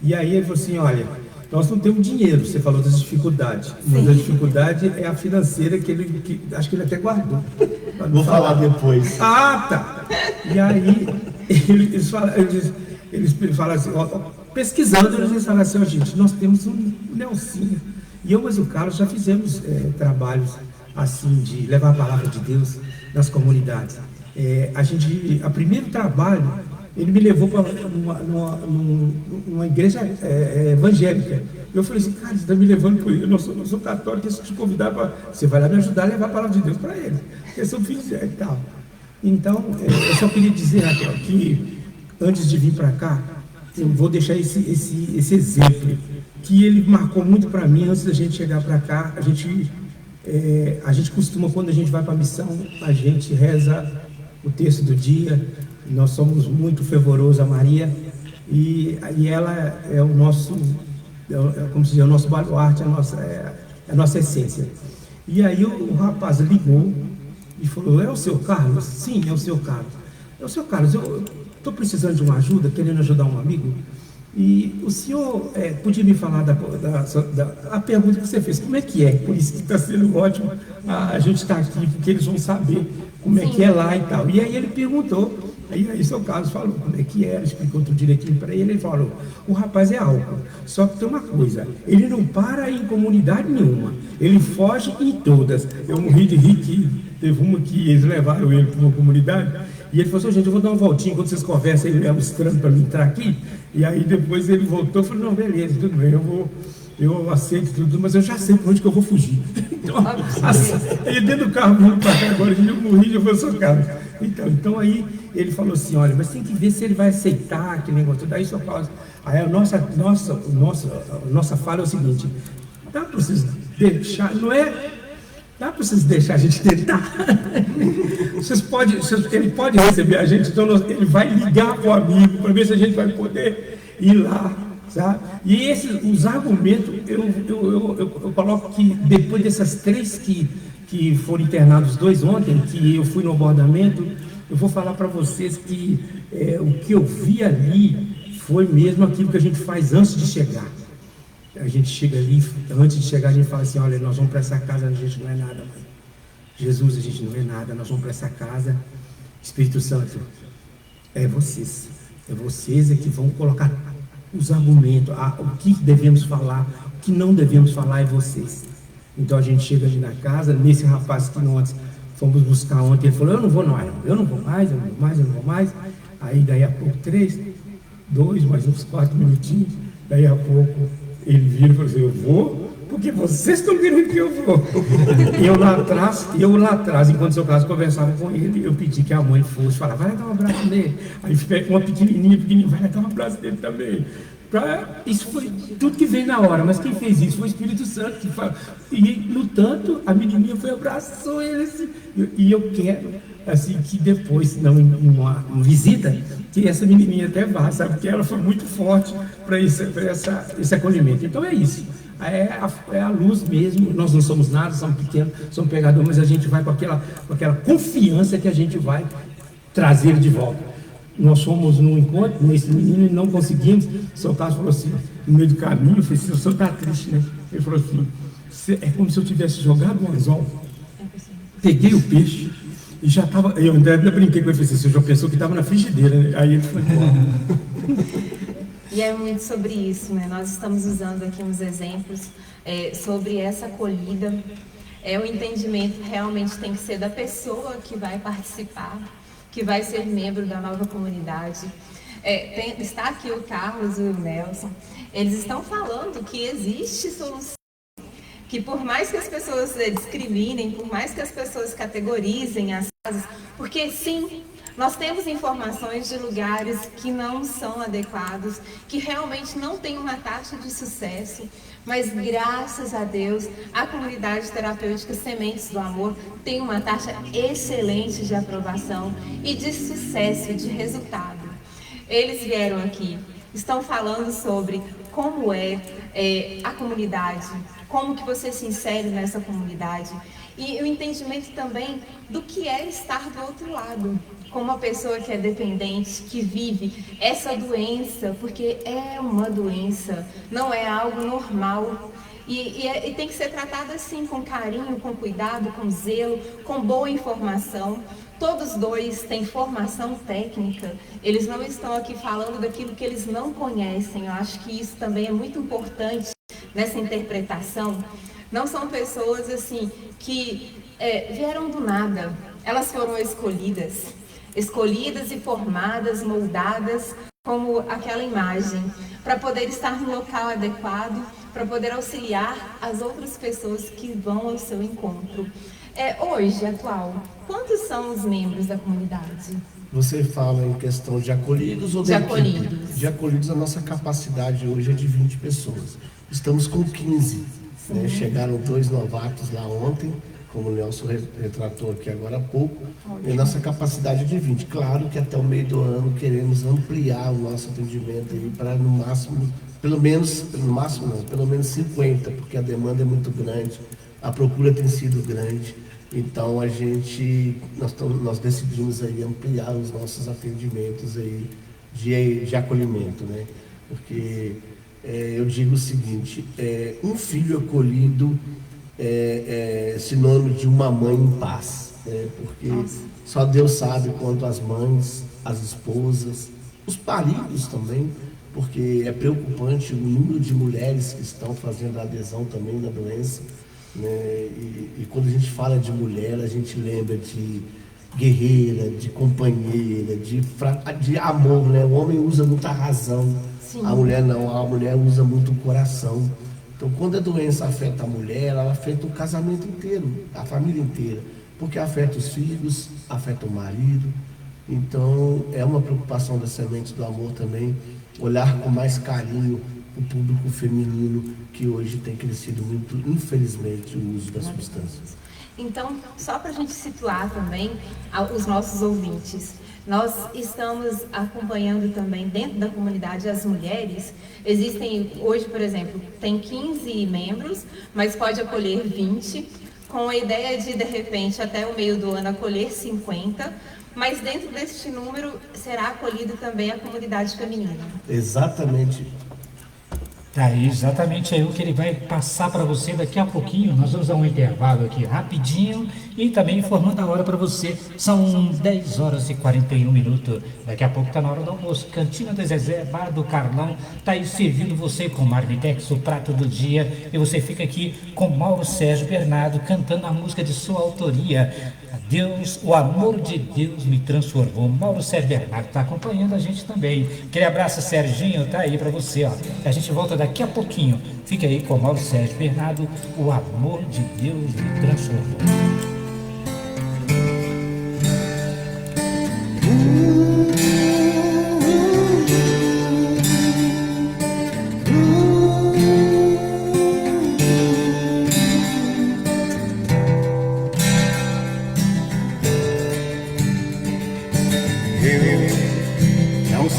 E aí ele falou assim, olha, nós não temos dinheiro, você falou das dificuldades, mas a dificuldade é a financeira que acho que ele até guardou. Vou falar depois. Tá. E aí eles falam assim, pesquisando, eles falam assim, gente, nós temos um Nelsinho. E eu, mas o Carlos, já fizemos trabalhos assim, de levar a palavra de Deus nas comunidades. A primeiro trabalho, ele me levou para uma igreja evangélica. Eu falei assim, cara, você está me levando para eu sou católico, eu te convidar para... Você vai lá me ajudar a levar a palavra de Deus para eles. Porque se eu fizer e tal. Então, eu só queria dizer, Raquel, que antes de vir para cá, eu vou deixar esse exemplo, que ele marcou muito para mim antes da gente chegar para cá. A gente costuma, quando a gente vai para a missão, a gente reza o texto do dia. Nós somos muito fervorosos a Maria e ela é o nosso, como se diz, o nosso baluarte, a nossa essência. E aí o rapaz ligou e falou, é o seu Carlos? Sim, é o seu Carlos. É o seu Carlos, eu estou precisando de uma ajuda, querendo ajudar um amigo. E o senhor podia me falar da pergunta que você fez, como é que é? Por isso que está sendo ótimo a gente estar aqui, porque eles vão saber como é que é lá e tal. E aí ele perguntou, aí seu Carlos falou como é que era, explicou tudo direitinho para ele, ele falou, o rapaz é álcool, só que tem uma coisa, ele não para em comunidade nenhuma, ele foge em todas. Eu morri de rir que teve uma que eles levaram ele para uma comunidade, e ele falou assim, gente, eu vou dar uma voltinha, enquanto vocês conversam, ele é estranho para mim entrar aqui, e aí depois ele voltou e falou, não, beleza, tudo bem, eu aceito tudo, mas eu já sei por onde que eu vou fugir. Então, aí dentro do carro, vindo para cá agora, eu morri, eu vou socar. Então aí ele falou assim, olha, mas tem que ver se ele vai aceitar aquele negócio. Daí só fala, aí a nossa fala é o seguinte, dá para vocês deixar, dá para vocês deixar a gente tentar? Ele pode receber a gente, então ele vai ligar para o amigo para ver se a gente vai poder ir lá, sabe? E os argumentos, eu coloco que depois dessas 3 que foram internados, 2 ontem, que eu fui no abordamento, eu vou falar para vocês que o que eu vi ali foi mesmo aquilo que a gente faz antes de chegar. A gente chega ali, antes de chegar a gente fala assim, olha, nós vamos para essa casa, a gente não é nada, mãe. Jesus, a gente não é nada, nós vamos para essa casa. Espírito Santo, é vocês que vão colocar os argumentos, o que devemos falar, o que não devemos falar é vocês. Então a gente chega ali na casa, nesse rapaz que nós fomos buscar ontem, ele falou, eu não vou mais. Aí daí a pouco, 2, mais uns 4 minutinhos, daí a pouco ele vira e falou assim, eu vou, porque vocês estão querendo que eu vou. Eu lá atrás, enquanto o seu Carlos conversava com ele, eu pedi que a mãe fosse falar, vai lá dar um abraço nele. Aí uma pequenininha, vai lá dar um abraço nele também. Isso foi tudo que veio na hora, mas quem fez isso foi o Espírito Santo que fala. E no tanto, a menininha foi abraçou ele assim, e eu quero assim que depois, numa visita, que essa menininha até vá, sabe, porque ela foi muito forte para esse acolhimento. Então é isso, é a luz mesmo. Nós não somos nada, somos pequenos, somos pegadores, mas a gente vai com aquela confiança que a gente vai trazer ele de volta. Nós fomos num encontro nesse menino e não conseguimos. O seu Carlos falou assim, no meio do caminho, eu falei assim, o senhor está triste, né? Ele falou assim, é como se eu tivesse jogado um anzol, peguei o peixe E já estava, eu ainda brinquei com ele, falei assim, você já pensou que estava na frigideira, né? Aí ele foi embora. E é muito sobre isso, né? Nós estamos usando aqui uns exemplos sobre essa acolhida. O entendimento realmente tem que ser da pessoa que vai participar, que vai ser membro da nova comunidade. Está aqui o Carlos e o Nelson. Eles estão falando que existe solução, que por mais que as pessoas discriminem, por mais que as pessoas categorizem as casas, porque sim, nós temos informações de lugares que não são adequados, que realmente não têm uma taxa de sucesso, mas graças a Deus, a comunidade terapêutica Sementes do Amor tem uma taxa excelente de aprovação e de sucesso, de resultado. Eles vieram aqui, estão falando sobre como a comunidade, como que você se insere nessa comunidade e o entendimento também do que é estar do outro lado, como uma pessoa que é dependente, que vive essa doença, porque é uma doença, não é algo normal. E tem que ser tratada assim, com carinho, com cuidado, com zelo, com boa informação. Todos dois têm formação técnica, eles não estão aqui falando daquilo que eles não conhecem. Eu acho que isso também é muito importante nessa interpretação. Não são pessoas assim que vieram do nada, elas foram escolhidas e formadas, moldadas como aquela imagem, para poder estar no local adequado, para poder auxiliar as outras pessoas que vão ao seu encontro. Hoje, atual, quantos são os membros da comunidade? Você fala em questão de acolhidos ou de acolhidos? Equipe? De acolhidos, a nossa capacidade hoje é de 20 pessoas. Estamos com 15. Né? Chegaram 2 novatos lá ontem, como o Nelson retratou aqui agora há pouco. E nossa capacidade é de 20. Claro que até o meio do ano queremos ampliar o nosso atendimento para no máximo, pelo menos 50, porque a demanda é muito grande, a procura tem sido grande. Então nós decidimos aí ampliar os nossos atendimentos aí de acolhimento, né? Porque eu digo o seguinte, um filho acolhido é sinônimo de uma mãe em paz, né? Porque só Deus sabe quanto as mães, as esposas, os maridos também, porque é preocupante o número de mulheres que estão fazendo adesão também na doença. Né? E quando a gente fala de mulher, a gente lembra de guerreira, de companheira, de amor, né? O homem usa muita razão, sim. A mulher não, a mulher usa muito o coração. Então, quando a doença afeta a mulher, ela afeta o casamento inteiro, a família inteira, porque afeta os filhos, afeta o marido. Então, é uma preocupação das Sementes do Amor também, olhar com mais carinho o público feminino, que hoje tem crescido muito, infelizmente, o uso das substâncias. Então, só para a gente situar também os nossos ouvintes, nós estamos acompanhando também dentro da comunidade as mulheres. Existem, hoje, por exemplo, tem 15 membros, mas pode acolher 20, com a ideia de repente, até o meio do ano, acolher 50, mas dentro deste número será acolhido também a comunidade feminina. Exatamente. Exatamente aí o que ele vai passar para você daqui a pouquinho. Nós vamos dar um intervalo aqui rapidinho e também informando a hora para você. São 10 horas e 41 minutos. Daqui a pouco está na hora do almoço. Cantina do Zezé, Bar do Carlão, está aí servindo você com Marmitex, o prato do dia. E você fica aqui com Mauro Sérgio Bernardo cantando a música de sua autoria. Deus, o amor de Deus me transformou. Mauro Sérgio Bernardo está acompanhando a gente também. Aquele abraço, Serginho, tá aí para você, ó. A gente volta daqui a pouquinho. Fica aí com Mauro Sérgio Bernardo, o amor de Deus me transformou.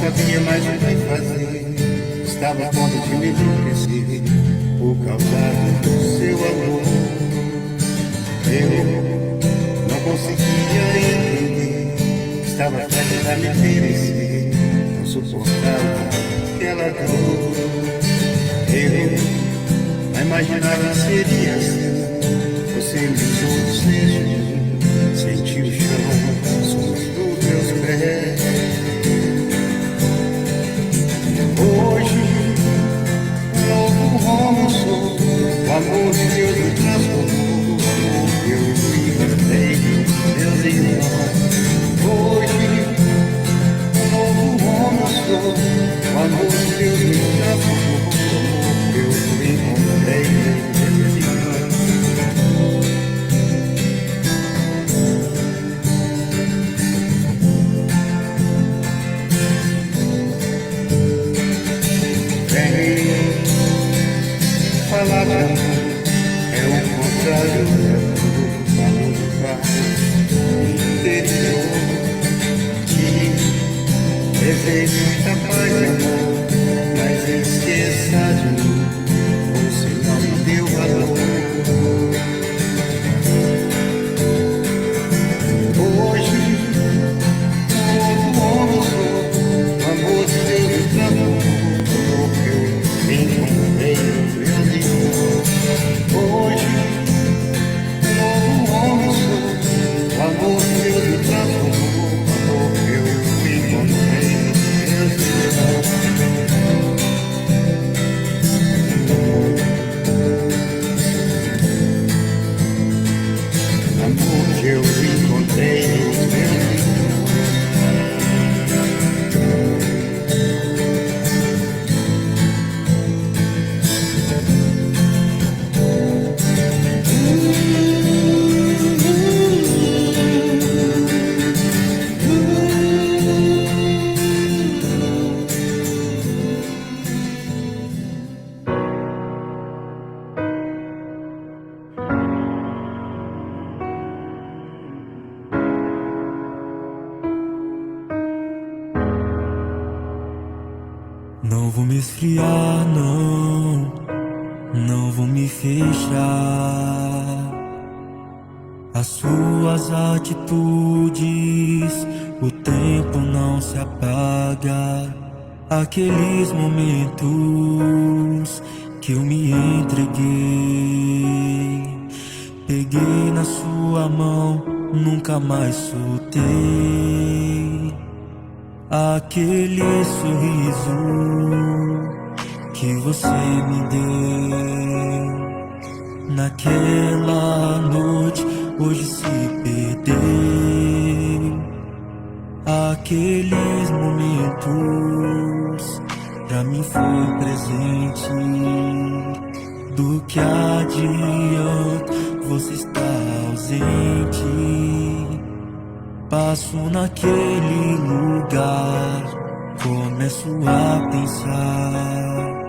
Sabia mais o que fazer, estava a ponto de me enlouquecer por causa do seu amor. Eu não conseguia entender, estava prestes a me perecer, não suportava aquela dor. Eu não imaginava que seria assim, você me usou o desejo, senti o chão muita paz e amor, mas esqueça de mim, você não me deu valor. Hoje, como homem sou, amor de Deus me transformou, eu encontrei o meu Deus. Hoje, como homem sou, o amor de Deus me transformou, amor que eu encontrei no Deus de Deus. Amor que eu encontrei nos meus irmãos. Não vou me esfriar, não vou me fechar. As suas atitudes, o tempo não se apaga. Aqueles momentos que eu me entreguei, peguei na sua mão, nunca mais soltei. Aquele sorriso que você me deu naquela noite, hoje se perdeu. Aqueles momentos pra mim foi presente. Do que adianta você estar ausente? Passo naquele lugar, começo a pensar.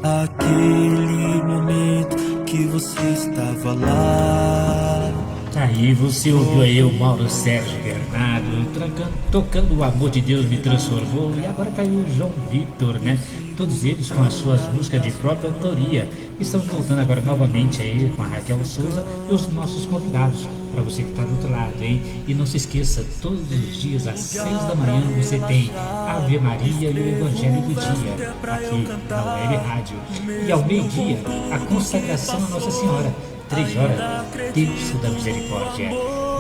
Aquele momento que você estava lá. Aí você ouviu aí o Mauro Sérgio Bernardo tocando O Amor de Deus Me Transformou, e agora caiu o João Vitor, né? Todos eles com as suas músicas de própria autoria. Estamos voltando agora novamente aí com a Raquel Souza e os nossos convidados. Para você que está do outro lado, hein? E não se esqueça, todos os dias às 6 da manhã você tem Ave Maria e o Evangelho do Dia, aqui na Web Rádio. E ao meio-dia, a consagração a Nossa Senhora. 3 horas, Terço da Misericórdia.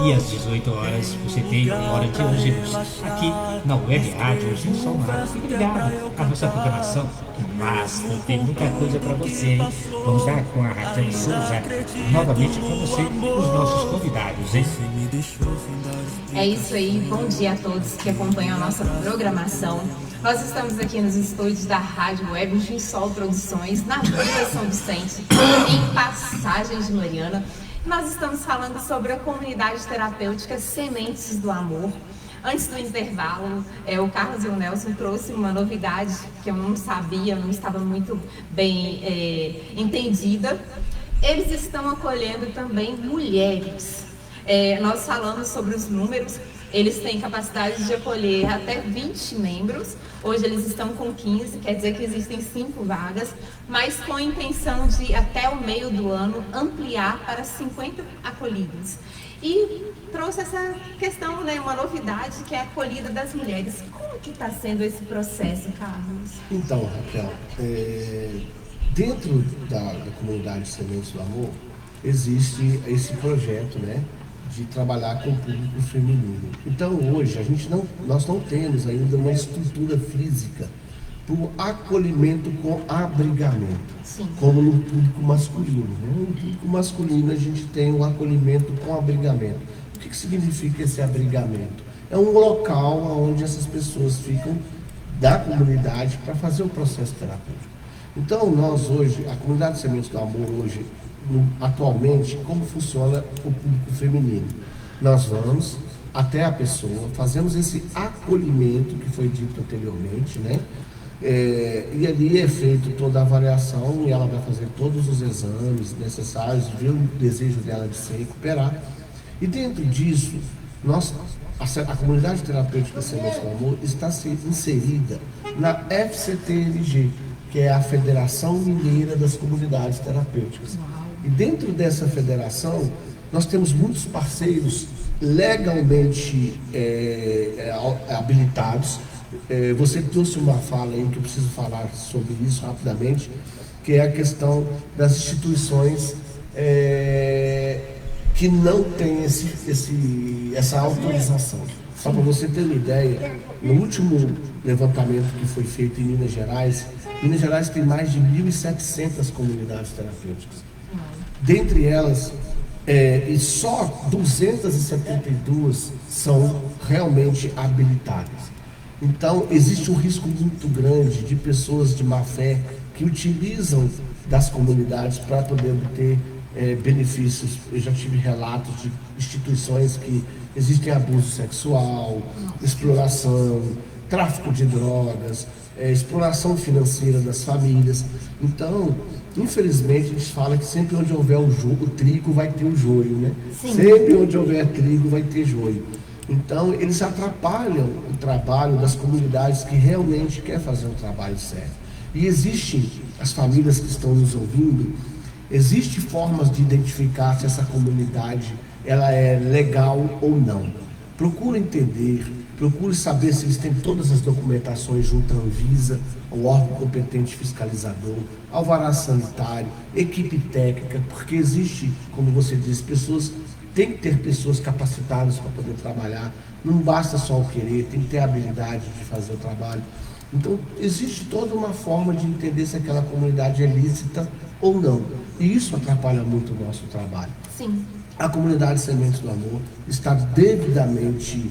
E às 18 horas você tem Hora de Ângelos, aqui na Web Rádio Gilson Mar. Fique ligado à nossa programação, mas tem muita coisa para você, hein? Vamos lá com a Raquel Souza, novamente com você, os nossos convidados, hein? É isso aí, bom dia a todos que acompanham a nossa programação. Nós estamos aqui nos estúdios da Rádio Web Gilson Produções, na Vila São Vicente, em Passagem de Mariana. Nós estamos falando sobre a comunidade terapêutica Sementes do Amor. Antes do intervalo, o Carlos e o Nelson trouxe uma novidade que eu não sabia, não estava muito bem entendida. Eles estão acolhendo também mulheres. Nós falamos sobre os números. Eles têm capacidade de acolher até 20 membros. Hoje eles estão com 15, quer dizer que existem 5 vagas, mas com a intenção de, até o meio do ano, ampliar para 50 acolhidos. E trouxe essa questão, né, uma novidade, que é a acolhida das mulheres. Como que está sendo esse processo, Carlos? Então, Raquel, dentro da comunidade Sementes do Amor, existe esse projeto, né, de trabalhar com o público feminino. Então hoje nós não temos ainda uma estrutura física para o acolhimento com abrigamento. Sim. Como no público masculino, né? No público masculino a gente tem o acolhimento com abrigamento. O que significa esse abrigamento? É um local onde essas pessoas ficam da comunidade para fazer o processo terapêutico. Então nós hoje, a comunidade Sementes do Amor hoje, atualmente, como funciona o público feminino? Nós vamos até a pessoa, fazemos esse acolhimento que foi dito anteriormente, né? E ali é feito toda a avaliação e ela vai fazer todos os exames necessários, ver o desejo dela de se recuperar. E dentro disso, nós a comunidade terapêutica Sementes do Amor está inserida na FCTMG, que é a Federação Mineira das Comunidades Terapêuticas. E dentro dessa federação, nós temos muitos parceiros legalmente habilitados. Você trouxe uma fala aí que eu preciso falar sobre isso rapidamente, que é a questão das instituições que não têm essa autorização. Só para você ter uma ideia, no último levantamento que foi feito em Minas Gerais tem mais de 1.700 comunidades terapêuticas. Dentre elas, e só 272 são realmente habilitadas. Então, existe um risco muito grande de pessoas de má fé que utilizam das comunidades para poder obter benefícios. Eu já tive relatos de instituições que existem abuso sexual, exploração, tráfico de drogas, exploração financeira das famílias. Então, infelizmente, a gente fala que sempre onde houver o trigo vai ter o joio, né? Sim. Sempre onde houver trigo vai ter joio. Então, eles atrapalham o trabalho das comunidades que realmente querem fazer um trabalho sério. E existem, as famílias que estão nos ouvindo, existem formas de identificar se essa comunidade ela é legal ou não. Procure entender, procure saber se eles têm todas as documentações junto à Anvisa, ao órgão competente fiscalizador, alvará sanitário, equipe técnica, porque existe, como você disse, tem que ter pessoas capacitadas para poder trabalhar, não basta só o querer, tem que ter a habilidade de fazer o trabalho. Então, existe toda uma forma de entender se aquela comunidade é lícita ou não. E isso atrapalha muito o nosso trabalho. Sim. A comunidade Sementes do Amor está devidamente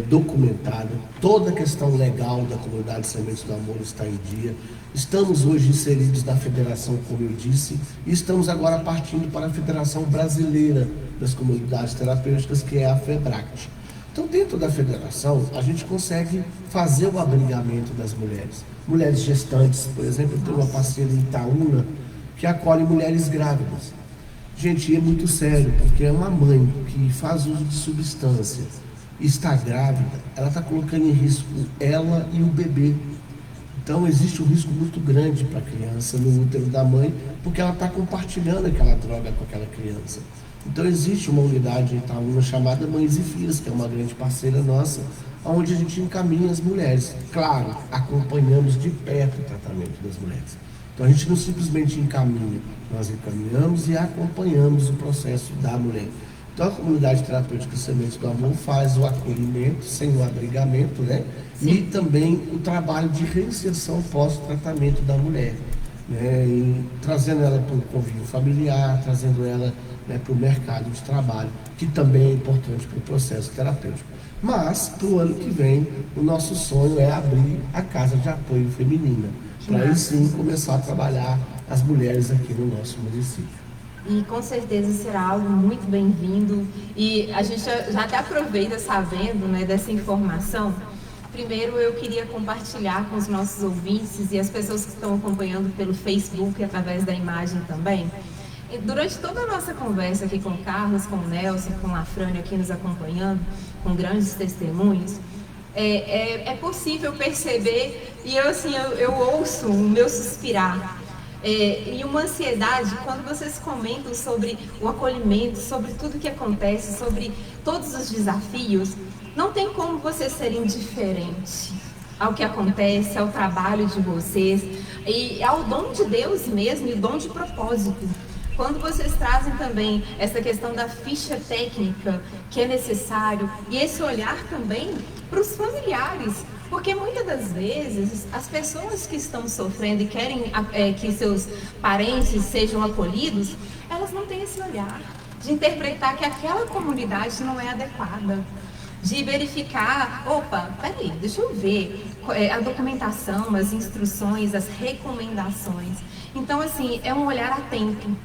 documentada, toda a questão legal da comunidade Sementes do Amor está em dia. Estamos hoje inseridos na federação, como eu disse, e estamos agora partindo para a Federação Brasileira das Comunidades Terapêuticas, que é a FEBRACT. Então, dentro da federação, a gente consegue fazer o abrigamento das mulheres. Mulheres gestantes, por exemplo, eu tenho uma parceira em Itaúna que acolhe mulheres grávidas. Gente, é muito sério, porque é uma mãe que faz uso de substância e está grávida, ela está colocando em risco ela e o bebê. Então, existe um risco muito grande para a criança no útero da mãe, porque ela está compartilhando aquela droga com aquela criança. Então, existe uma unidade em Itaúna chamada Mães e Filhas, que é uma grande parceira nossa, onde a gente encaminha as mulheres. Claro, acompanhamos de perto o tratamento das mulheres. Então, a gente não simplesmente encaminha, nós encaminhamos e acompanhamos o processo da mulher. Então, a comunidade terapêutica Sementes do Amor faz o acolhimento, sem o abrigamento, né? Sim. E também o trabalho de reinserção pós-tratamento da mulher, né? E trazendo ela para o convívio familiar, trazendo ela para o mercado de trabalho, que também é importante para o processo terapêutico. Mas, para o ano que vem, o nosso sonho é abrir a Casa de Apoio Feminina, para aí sim começar a trabalhar as mulheres aqui no nosso município. E com certeza será algo muito bem-vindo. E a gente já até aproveita sabendo, né, dessa informação. Primeiro, eu queria compartilhar com os nossos ouvintes e as pessoas que estão acompanhando pelo Facebook, através da imagem também. E durante toda a nossa conversa aqui com o Carlos, com o Nelson, com a Frânia aqui nos acompanhando, com grandes testemunhos, é possível perceber, e eu ouço o meu suspirar, e uma ansiedade quando vocês comentam sobre o acolhimento, sobre tudo que acontece, sobre todos os desafios. Não tem como vocês serem indiferentes ao que acontece, ao trabalho de vocês e ao dom de Deus mesmo e o dom de propósito. Quando vocês trazem também essa questão da ficha técnica que é necessário e esse olhar também para os familiares, porque muitas das vezes as pessoas que estão sofrendo e querem que seus parentes sejam acolhidos, elas não têm esse olhar de interpretar que aquela comunidade não é adequada, de verificar, peraí, deixa eu ver a documentação, as instruções, as recomendações. Então, assim, é um olhar atento.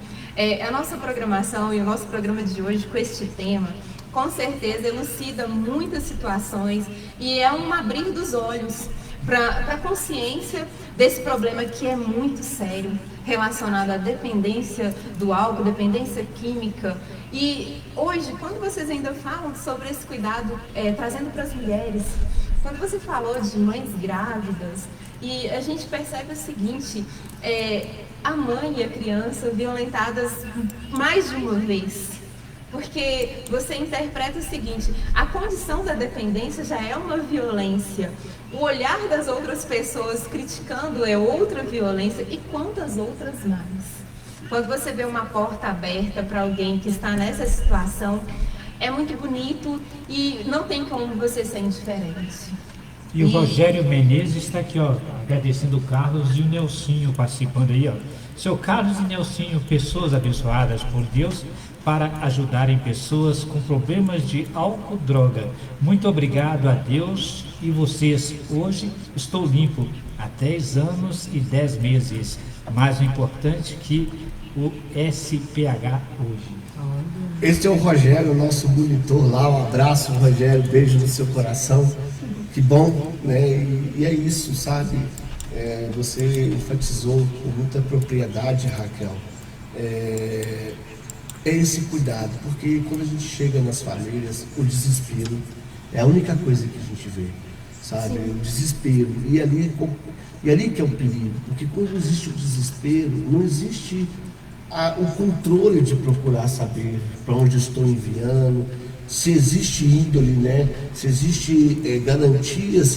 A nossa programação e o nosso programa de hoje com este tema, com certeza elucida muitas situações e é um abrir dos olhos para a consciência desse problema que é muito sério, relacionado à dependência do álcool, dependência química. E hoje, quando vocês ainda falam sobre esse cuidado, trazendo para as mulheres, quando você falou de mães grávidas, e a gente percebe o seguinte, a mãe e a criança violentadas mais de uma vez. Porque você interpreta o seguinte, a condição da dependência já é uma violência. O olhar das outras pessoas criticando é outra violência. E quantas outras mais? Quando você vê uma porta aberta para alguém que está nessa situação, é muito bonito e não tem como você ser indiferente. E o Rogério Menezes está aqui, ó, agradecendo o Carlos e o Nelsinho participando aí, ó. Seu Carlos e Nelsinho, pessoas abençoadas por Deus para ajudarem pessoas com problemas de álcool, droga. Muito obrigado a Deus e vocês. Hoje estou limpo há 10 anos e 10 meses. Mais importante que o SPH hoje. Este é o Rogério, nosso monitor lá. Um abraço, Rogério, beijo no seu coração. Que bom, né? E é isso, sabe? Você enfatizou com muita propriedade, Raquel. É esse cuidado, porque quando a gente chega nas famílias, o desespero é a única coisa que a gente vê, sabe? Sim. O desespero. E ali que é o perigo, porque quando existe o desespero, não existe o controle de procurar saber para onde estou enviando, se existe índole, né? Se existe garantias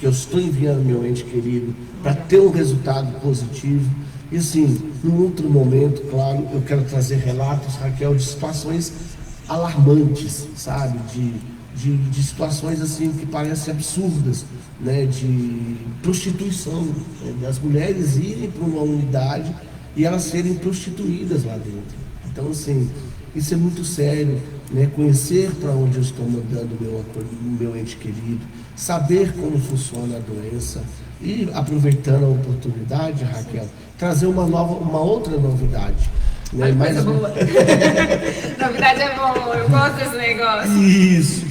que eu estou enviando meu ente querido para ter um resultado positivo. E assim, num outro momento, claro, eu quero trazer relatos, Raquel, de situações alarmantes, sabe? De situações assim que parecem absurdas, né? De prostituição, né? Das mulheres irem para uma unidade e elas serem prostituídas lá dentro. Então, assim, isso é muito sério, né? Conhecer para onde eu estou mandando meu ente querido, saber como funciona a doença e, aproveitando a oportunidade, Raquel, trazer uma outra novidade. Né? Coisa boa. Novidade é bom, eu gosto desse negócio. Isso.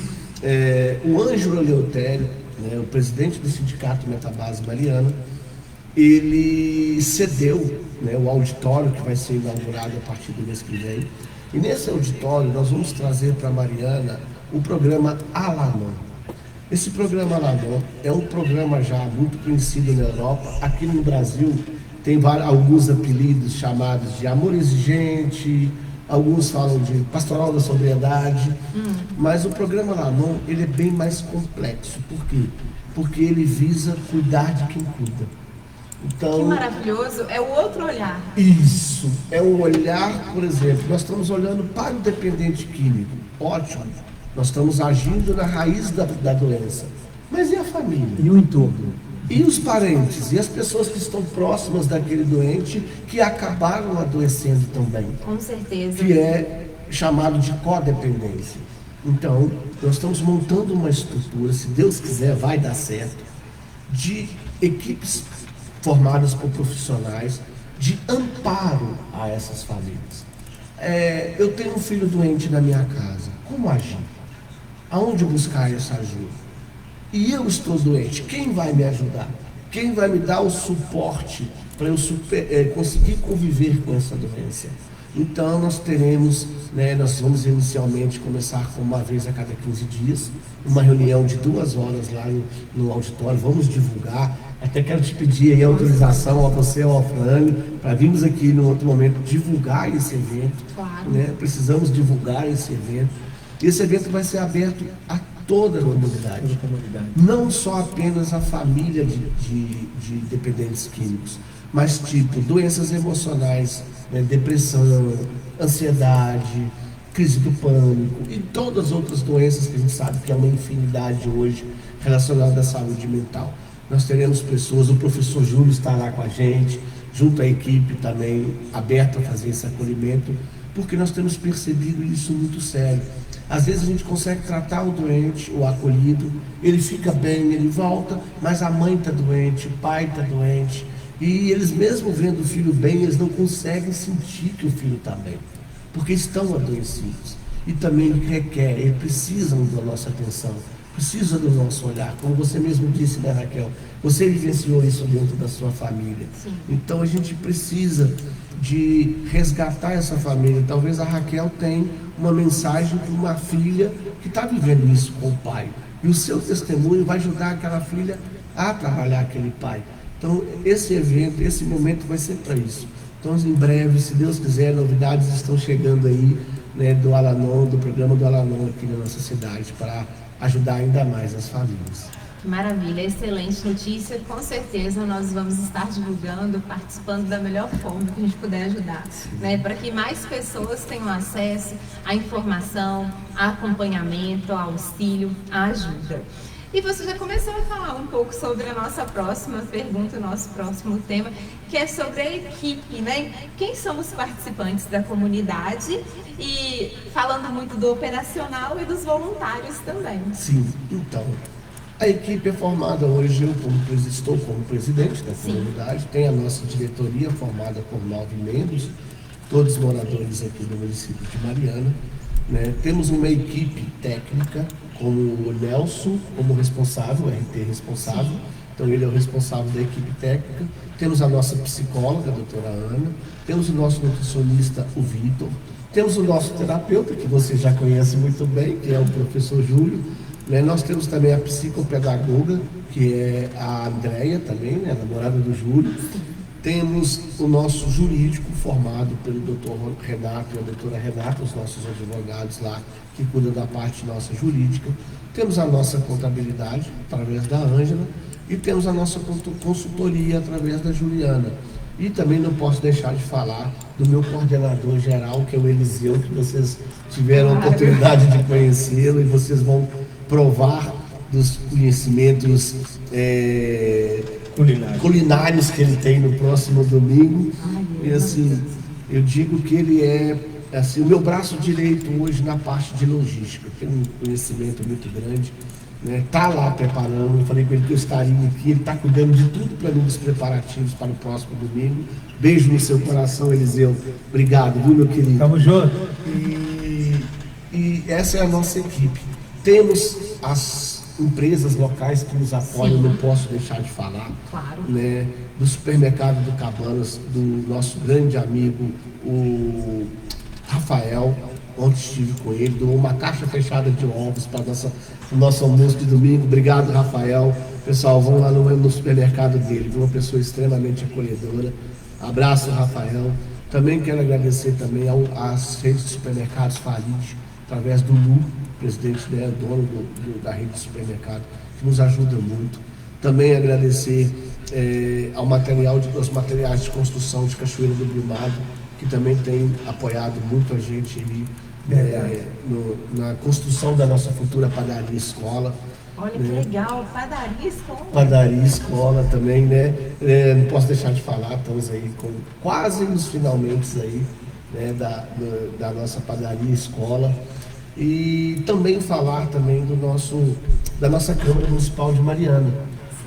O Ângelo Eleutério, né, o presidente do Sindicato Metabase Mariana, ele cedeu, né, o auditório que vai ser inaugurado a partir do mês que vem. E nesse auditório nós vamos trazer para Mariana o programa Alanon. Esse programa Alanon é um programa já muito conhecido na Europa. Aqui no Brasil tem alguns apelidos chamados de Amor Exigente, alguns falam de Pastoral da Sobriedade, mas o programa Alanon, ele é bem mais complexo. Por quê? Porque ele visa cuidar de quem cuida. Então, que maravilhoso, é o outro olhar. Isso, é um olhar, por exemplo, nós estamos olhando para o dependente químico, ótimo, nós estamos agindo na raiz da doença, mas e a família? E o entorno? E os parentes, e as pessoas que estão próximas daquele doente, que acabaram adoecendo também. Com certeza. Que é chamado de codependência. Então, nós estamos montando uma estrutura, se Deus quiser vai dar certo, de equipes formadas por profissionais de amparo a essas famílias. Eu tenho um filho doente na minha casa, como agir? Aonde buscar essa ajuda? E eu estou doente, quem vai me ajudar? Quem vai me dar o suporte para eu conseguir conviver com essa doença? Então nós teremos, né, nós vamos inicialmente começar com uma vez a cada 15 dias, uma reunião de 2 horas lá no auditório, vamos divulgar. Até quero te pedir aí a autorização a você, ao Afrânio, para virmos aqui no outro momento divulgar esse evento. Claro. Né? Precisamos divulgar esse evento. Esse evento vai ser aberto a toda a comunidade. Não só apenas a família de dependentes químicos, mas tipo doenças emocionais, né? Depressão, ansiedade, crise do pânico e todas as outras doenças que a gente sabe que é uma infinidade hoje relacionada à saúde mental. Nós teremos pessoas, o professor Júlio estará com a gente, junto à equipe também aberta a fazer esse acolhimento, porque nós temos percebido isso muito sério. Às vezes a gente consegue tratar o doente, o acolhido, ele fica bem, ele volta, mas a mãe está doente, o pai está doente, e eles mesmo vendo o filho bem, eles não conseguem sentir que o filho está bem, porque estão adoecidos. E também eles precisam da nossa atenção, precisa do nosso olhar, como você mesmo disse, né, Raquel? Você vivenciou isso dentro da sua família. Sim. Então a gente precisa de resgatar essa família. Talvez a Raquel tenha uma mensagem para uma filha que está vivendo isso com o pai. E o seu testemunho vai ajudar aquela filha a trabalhar aquele pai. Então esse evento, esse momento vai ser para isso. Então em breve, se Deus quiser, novidades estão chegando aí, né, do Al-Anon, do programa do Al-Anon aqui na nossa cidade, para ajudar ainda mais as famílias. Maravilha, excelente notícia. Com certeza nós vamos estar divulgando, participando da melhor forma que a gente puder ajudar, né? Para que mais pessoas tenham acesso à informação, a acompanhamento, ao auxílio, à ajuda. E você já começou a falar um pouco sobre a nossa próxima pergunta, o nosso próximo tema, que é sobre a equipe, né? Quem são os participantes da comunidade? E falando muito do operacional e dos voluntários também. Sim, então, a equipe é formada hoje, estou como presidente da comunidade, tem a nossa diretoria formada por 9 membros, todos moradores aqui do município de Mariana, né? Temos uma equipe técnica, como o Nelson, como responsável, o RT responsável, então ele é o responsável da equipe técnica. Temos a nossa psicóloga, a doutora Ana, temos o nosso nutricionista, o Vitor, temos o nosso terapeuta, que você já conhece muito bem, que é o professor Júlio, né? Nós temos também a psicopedagoga, que é a Andréia também, né? Namorada do Júlio. Temos o nosso jurídico, formado pelo doutor Renato e a doutora Renata, os nossos advogados lá, que cuidam da parte nossa jurídica. Temos a nossa contabilidade, através da Ângela, e temos a nossa consultoria, através da Juliana. E também não posso deixar de falar do meu coordenador geral, que é o Eliseu, que vocês tiveram a oportunidade de conhecê-lo, e vocês vão provar dos conhecimentos culinários que ele tem no próximo domingo. E assim, eu digo que ele é assim, o meu braço direito hoje na parte de logística, tem um conhecimento muito grande, né? Tá lá preparando, eu falei com ele que eu estaria aqui, ele está cuidando de tudo para mim, dos preparativos para o próximo domingo. Beijo no seu coração, Eliseu. Obrigado, viu, meu querido? Tamo junto. E essa é a nossa equipe. Temos as empresas locais que nos apoiam, não posso deixar de falar, Claro. né? Do supermercado do Cabanas, do nosso grande amigo, o Rafael, ontem estive com ele, doou uma caixa fechada de ovos para o nosso almoço de domingo. Obrigado, Rafael. Pessoal, vão lá no supermercado dele, uma pessoa extremamente acolhedora. Abraço, Rafael. Também quero agradecer também às redes de supermercados Farid, através do Lu, presidente, né, dono da rede de supermercado, que nos ajuda muito. Também agradecer aos materiais de construção de Cachoeira do Brumado, que também tem apoiado muito a gente ali, na construção da nossa futura padaria escola. Olha que legal, padaria escola. Padaria escola também, né? Não posso deixar de falar, estamos aí quase nos finalmente aí, né, da nossa padaria escola. E também falar também da nossa Câmara Municipal de Mariana,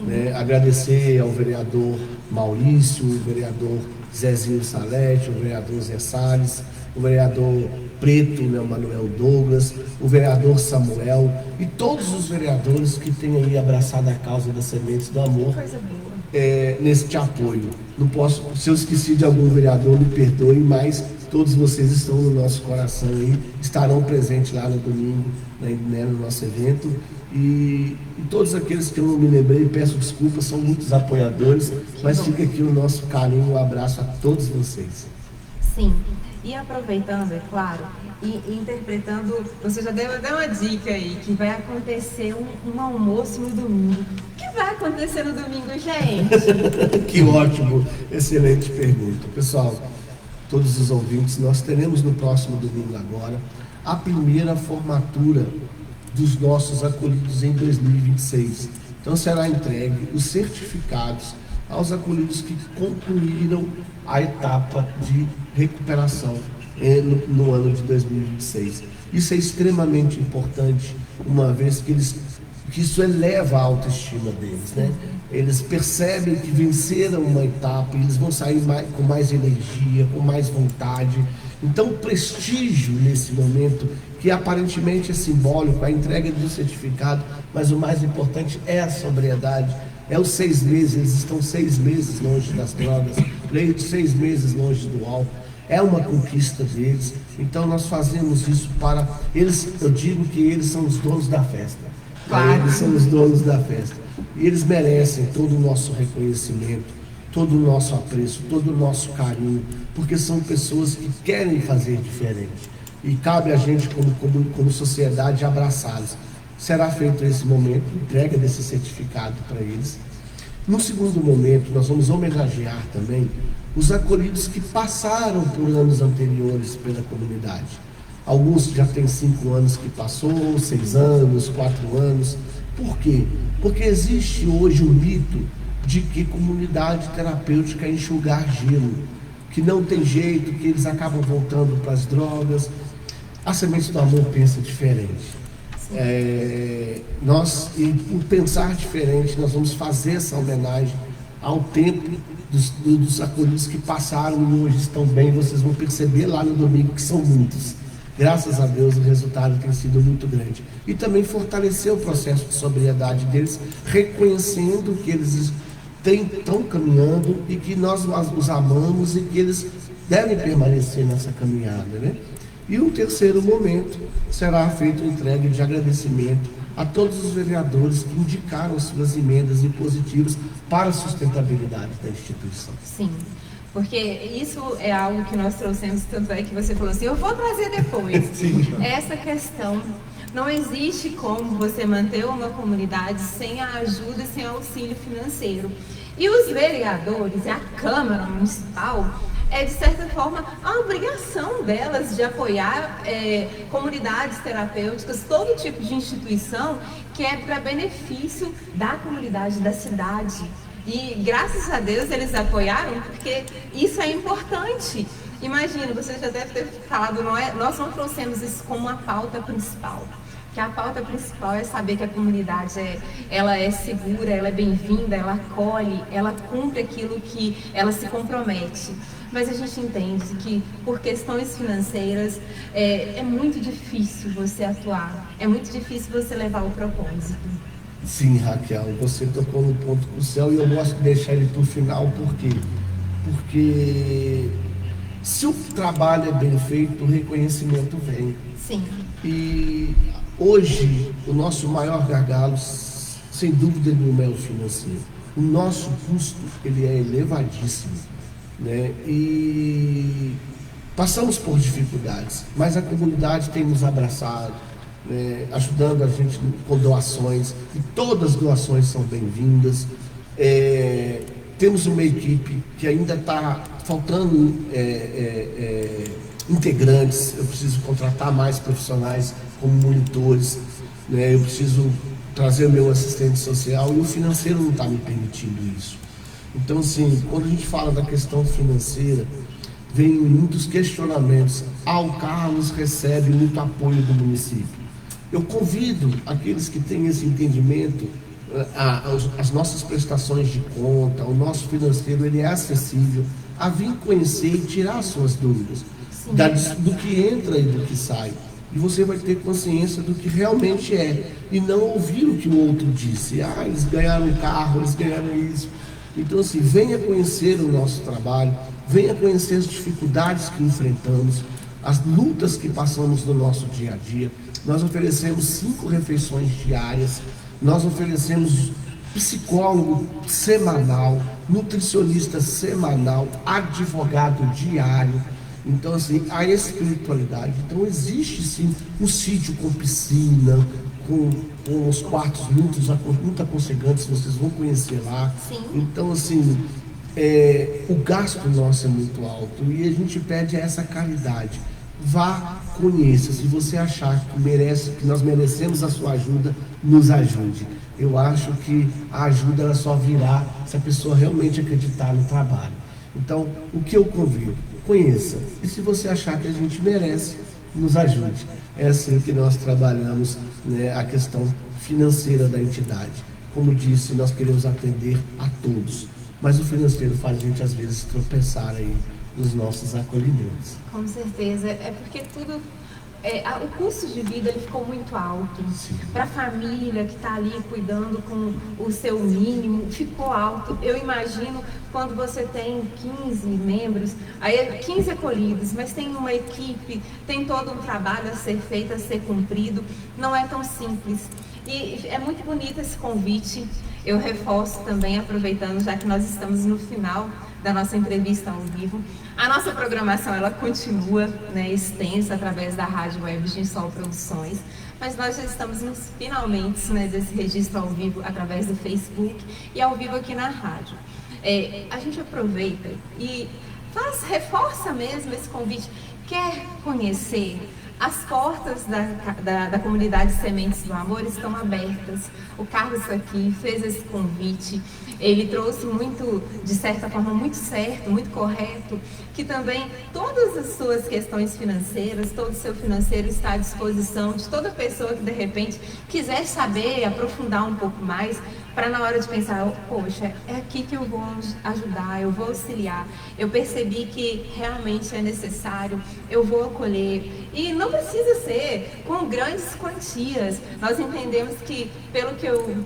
né? Agradecer ao vereador Maurício, o vereador Zezinho Salete, o vereador Zé Salles, o vereador Preto, né, o Manuel Douglas, o vereador Samuel e todos os vereadores que têm aí abraçado a causa das Sementes do Amor, Coisa boa. nesse apoio. Não posso, se eu esqueci de algum vereador, me perdoe, mas todos vocês estão no nosso coração aí, estarão presentes lá no domingo, né, no nosso evento. E todos aqueles que eu não me lembrei, peço desculpas, são muitos apoiadores, mas fica aqui o nosso carinho, um abraço a todos vocês. Sim, e aproveitando, é claro, e interpretando, você já deu uma dica aí, que vai acontecer um almoço no domingo. O que vai acontecer no domingo, gente? Que ótimo, excelente pergunta. Pessoal, todos os ouvintes, nós teremos no próximo domingo agora a primeira formatura dos nossos acolhidos em 2026. Então será entregue os certificados aos acolhidos que concluíram a etapa de recuperação no ano de 2026. Isso é extremamente importante, uma vez que isso eleva a autoestima deles, né? Eles percebem que venceram uma etapa e eles vão sair com mais energia, com mais vontade. Então, o prestígio nesse momento, que aparentemente é simbólico, a entrega do certificado, mas o mais importante é a sobriedade, é os 6 meses, eles estão 6 meses longe das drogas, 6 meses longe do álcool, é uma conquista deles. Então, nós fazemos isso para eles. Eu digo que eles são os donos da festa. Claro. Eles são os donos da festa. E eles merecem todo o nosso reconhecimento, todo o nosso apreço, todo o nosso carinho, porque são pessoas que querem fazer diferente. E cabe a gente, como sociedade, abraçá-los. Será feito esse momento, entrega desse certificado para eles. No segundo momento, nós vamos homenagear também os acolhidos que passaram por anos anteriores pela comunidade. Alguns já têm 5 anos que passou, 6 anos, 4 anos. Por quê? Porque existe hoje um mito de que comunidade terapêutica é enxugar gelo, que não tem jeito, que eles acabam voltando para as drogas. A Semente do Amor pensa diferente. E por pensar diferente, nós vamos fazer essa homenagem ao tempo dos acolhidos que passaram e hoje estão bem. Vocês vão perceber lá no domingo que são muitos. Graças a Deus o resultado tem sido muito grande. E também fortalecer o processo de sobriedade deles, reconhecendo que eles estão caminhando e que nós os amamos e que eles devem permanecer nessa caminhada, né? E o terceiro momento será feito entrega de agradecimento a todos os vereadores que indicaram suas emendas impositivas para a sustentabilidade da instituição. Sim, porque isso é algo que nós trouxemos, tanto é que você falou assim, eu vou trazer depois. Sim. Essa questão, não existe como você manter uma comunidade sem a ajuda e sem auxílio financeiro. E os vereadores e a Câmara Municipal, de certa forma, a obrigação delas de apoiar comunidades terapêuticas, todo tipo de instituição que é para benefício da comunidade, da cidade. E graças a Deus eles apoiaram, porque isso é importante. Imagina, você já deve ter falado, nós não trouxemos isso como uma pauta principal. Que a pauta principal é saber que a comunidade ela é segura, ela é bem-vinda, ela acolhe, ela cumpre aquilo que ela se compromete. Mas a gente entende que por questões financeiras é muito difícil você atuar, é muito difícil você levar o propósito. Sim, Raquel, você tocou no ponto crucial e eu gosto de deixar ele para o final, por quê? Porque se o trabalho é bem feito, o reconhecimento vem. Sim. E hoje, o nosso maior gargalo, sem dúvida nenhuma, é o financeiro. O nosso custo, ele é elevadíssimo, né? E passamos por dificuldades, mas a comunidade tem nos abraçado, né? Ajudando a gente com doações, e todas as doações são bem-vindas. Temos uma equipe que ainda está faltando integrantes. Eu preciso contratar mais profissionais como monitores, né? Eu preciso trazer o meu assistente social e o financeiro não está me permitindo isso. Então, assim, quando a gente fala da questão financeira, vem muitos questionamentos. O Carlos recebe muito apoio do município. Eu convido aqueles que têm esse entendimento, as nossas prestações de conta, o nosso financeiro, ele é acessível, a vir conhecer e tirar suas dúvidas do que entra e do que sai. E você vai ter consciência do que realmente é, e não ouvir o que o outro disse. Eles ganharam um carro, eles ganharam isso. Então, assim, venha conhecer o nosso trabalho, venha conhecer as dificuldades que enfrentamos, as lutas que passamos no nosso dia a dia. Nós oferecemos 5 refeições diárias, nós oferecemos psicólogo semanal, nutricionista semanal, advogado diário. Então, assim, a espiritualidade. Então, existe sim um sítio com piscina, com os quartos muito aconchegantes, vocês vão conhecer lá. Sim. Então, assim, o gasto nosso é muito alto e a gente pede essa caridade. Vá, conheça. Se você achar que nós merecemos a sua ajuda, nos ajude. Eu acho que a ajuda ela só virá se a pessoa realmente acreditar no trabalho. Então, o que eu convido? Conheça. E se você achar que a gente merece, nos ajude. É assim que nós trabalhamos, né, a questão financeira da entidade. Como disse, nós queremos atender a todos. Mas o financeiro faz a gente, às vezes, tropeçar aí dos nossos acolhimentos. Com certeza, é porque tudo, o custo de vida ele ficou muito alto. Para a família que está ali cuidando com o seu mínimo, ficou alto. Eu imagino quando você tem 15 membros, aí 15 acolhidos, mas tem uma equipe, tem todo um trabalho a ser feito, a ser cumprido, não é tão simples. E é muito bonito esse convite. Eu reforço também, aproveitando, já que nós estamos no final da nossa entrevista ao vivo, a nossa programação ela continua, né, extensa através da Rádio Web Ginsol Produções, mas nós já estamos nos finalmente, né, desse registro ao vivo através do Facebook e ao vivo aqui na rádio. A gente aproveita e reforça mesmo esse convite. Quer conhecer? As portas da comunidade Sementes do Amor estão abertas. O Carlos aqui fez esse convite. Ele trouxe muito, de certa forma, muito certo, muito correto, que também todas as suas questões financeiras, todo o seu financeiro está à disposição de toda pessoa que, de repente, quiser saber, aprofundar um pouco mais, para na hora de pensar, poxa, é aqui que eu vou ajudar, eu vou auxiliar, eu percebi que realmente é necessário, eu vou acolher. E não precisa ser com grandes quantias. Nós entendemos que, pelo que eu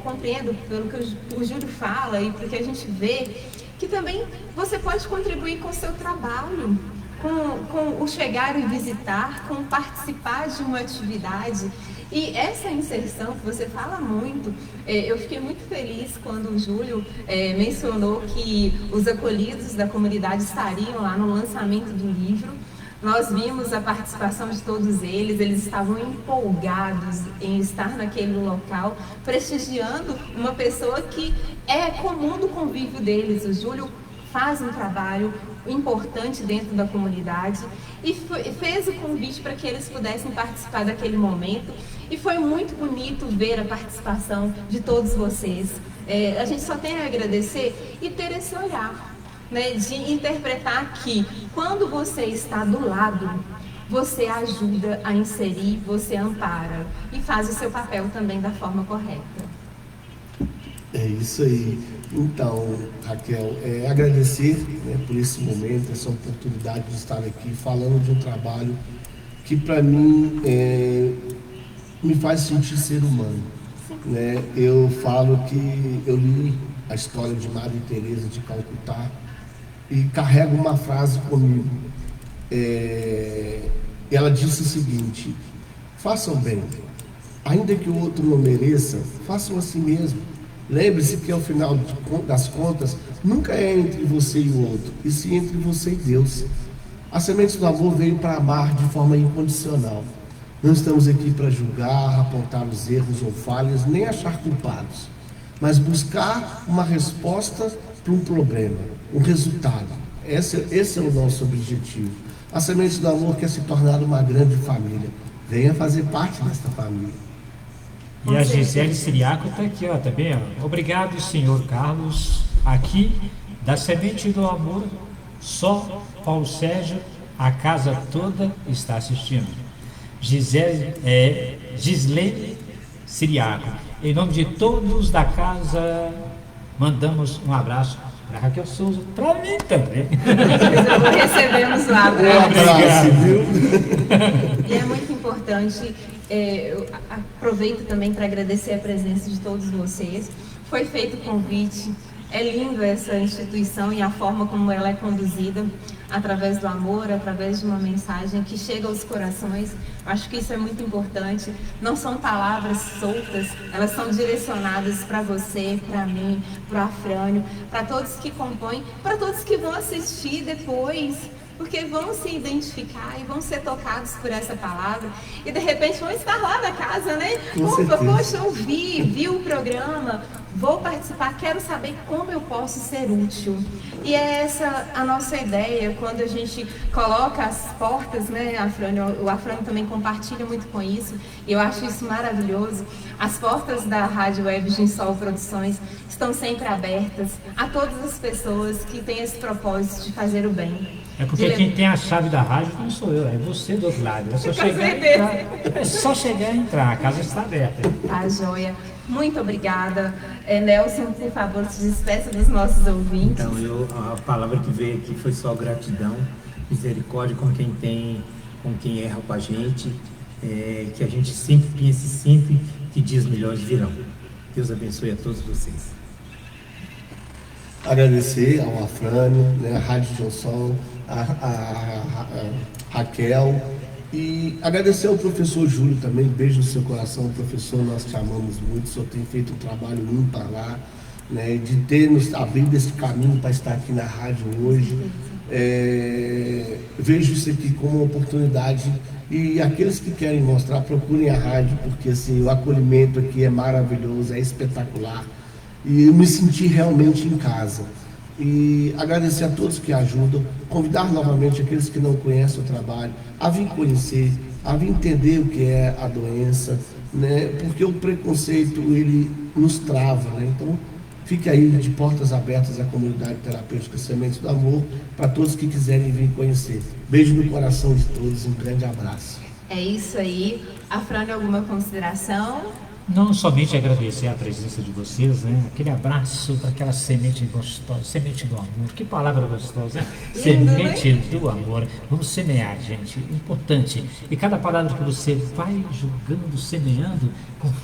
compreendo, pelo que o Júlio fala e pelo que a gente vê, que também você pode contribuir com o seu trabalho, com o chegar e visitar, com participar de uma atividade. E essa inserção que você fala muito, eu fiquei muito feliz quando o Júlio mencionou que os acolhidos da comunidade estariam lá no lançamento do livro. Nós vimos a participação de todos eles estavam empolgados em estar naquele local, prestigiando uma pessoa que é comum do convívio deles. O Júlio faz um trabalho importante dentro da comunidade e fez o convite para que eles pudessem participar daquele momento. E foi muito bonito ver a participação de todos vocês. A gente só tem a agradecer e ter esse olhar, né, de interpretar que quando você está do lado, você ajuda a inserir, você ampara e faz o seu papel também da forma correta. É isso aí. Então, Raquel, agradecer, né, por esse momento, essa oportunidade de estar aqui falando de um trabalho que para mim me faz sentir ser humano. Né? Eu falo que eu li a história de Madre Teresa de Calcutá e carrego uma frase comigo. Ela disse o seguinte: façam bem, ainda que o outro não mereça, façam a si mesmo. Lembre-se que ao final das contas, nunca é entre você e o outro, e sim entre você e Deus. A Sementes do Amor veio para amar de forma incondicional. Não estamos aqui para julgar, apontar os erros ou falhas, nem achar culpados, mas buscar uma resposta para um problema, um resultado. Esse é o nosso objetivo. A Sementes do Amor quer se tornar uma grande família. Venha fazer parte desta família. E a Gisele Siriaco está aqui, ó, também, ó. Obrigado, senhor Carlos, aqui da Semente do Amor. Só Paulo Sérgio, a casa toda está assistindo. Gisele Siriaco, em nome de todos da casa, mandamos um abraço para Raquel Souza, para mim também. Recebemos o abraço. E é muito importante, eu aproveito também para agradecer a presença de todos vocês. Foi feito o convite, é lindo essa instituição e a forma como ela é conduzida, através do amor, através de uma mensagem que chega aos corações. Acho que isso é muito importante. Não são palavras soltas, elas são direcionadas para você, para mim, para o Afrânio, para todos que compõem, para todos que vão assistir depois, porque vão se identificar e vão ser tocados por essa palavra e de repente vão estar lá na casa, né? Opa, poxa, eu vi o programa, vou participar, quero saber como eu posso ser útil. E é essa a nossa ideia quando a gente coloca as portas, né, Afrânio? O Afrânio também compartilha muito com isso e eu acho isso maravilhoso. As portas da Rádio Web Ginsol Produções estão sempre abertas a todas as pessoas que têm esse propósito de fazer o bem. É porque quem tem a chave da rádio não sou eu, é você do outro lado. É só chegar e entrar. É só chegar e entrar, a casa está aberta. Tá, joia. Muito obrigada. Nelson, por favor, se despeça dos nossos ouvintes. Então, a palavra que veio aqui foi só gratidão, misericórdia com quem erra com a gente, que a gente sempre pense sempre que dias melhores virão. Deus abençoe a todos vocês. Agradecer ao Afrânio, né, a Rádio Johnson, a Raquel, e agradecer ao professor Júlio também. Beijo no seu coração, professor, nós te amamos muito. O senhor tem feito um trabalho ímpar lá, né, de ter nos abrido esse caminho para estar aqui na rádio hoje. Vejo isso aqui como uma oportunidade, e aqueles que querem mostrar, procurem a rádio, porque assim, o acolhimento aqui é maravilhoso, é espetacular, e eu me senti realmente em casa. E agradecer a todos que ajudam, convidar novamente aqueles que não conhecem o trabalho a vir conhecer, a vir entender o que é a doença, né? Porque o preconceito, ele nos trava, né? Então fique aí de portas abertas à comunidade terapêutica Sementes do Amor, para todos que quiserem vir conhecer. Beijo no coração de todos, um grande abraço. É isso aí. Afrânio, alguma consideração? Não somente agradecer a presença de vocês, né? Aquele abraço para aquela semente gostosa, semente do amor. Que palavra gostosa, hein? Semente do amor. Vamos semear, gente. Importante. E cada palavra que você vai jogando, semeando,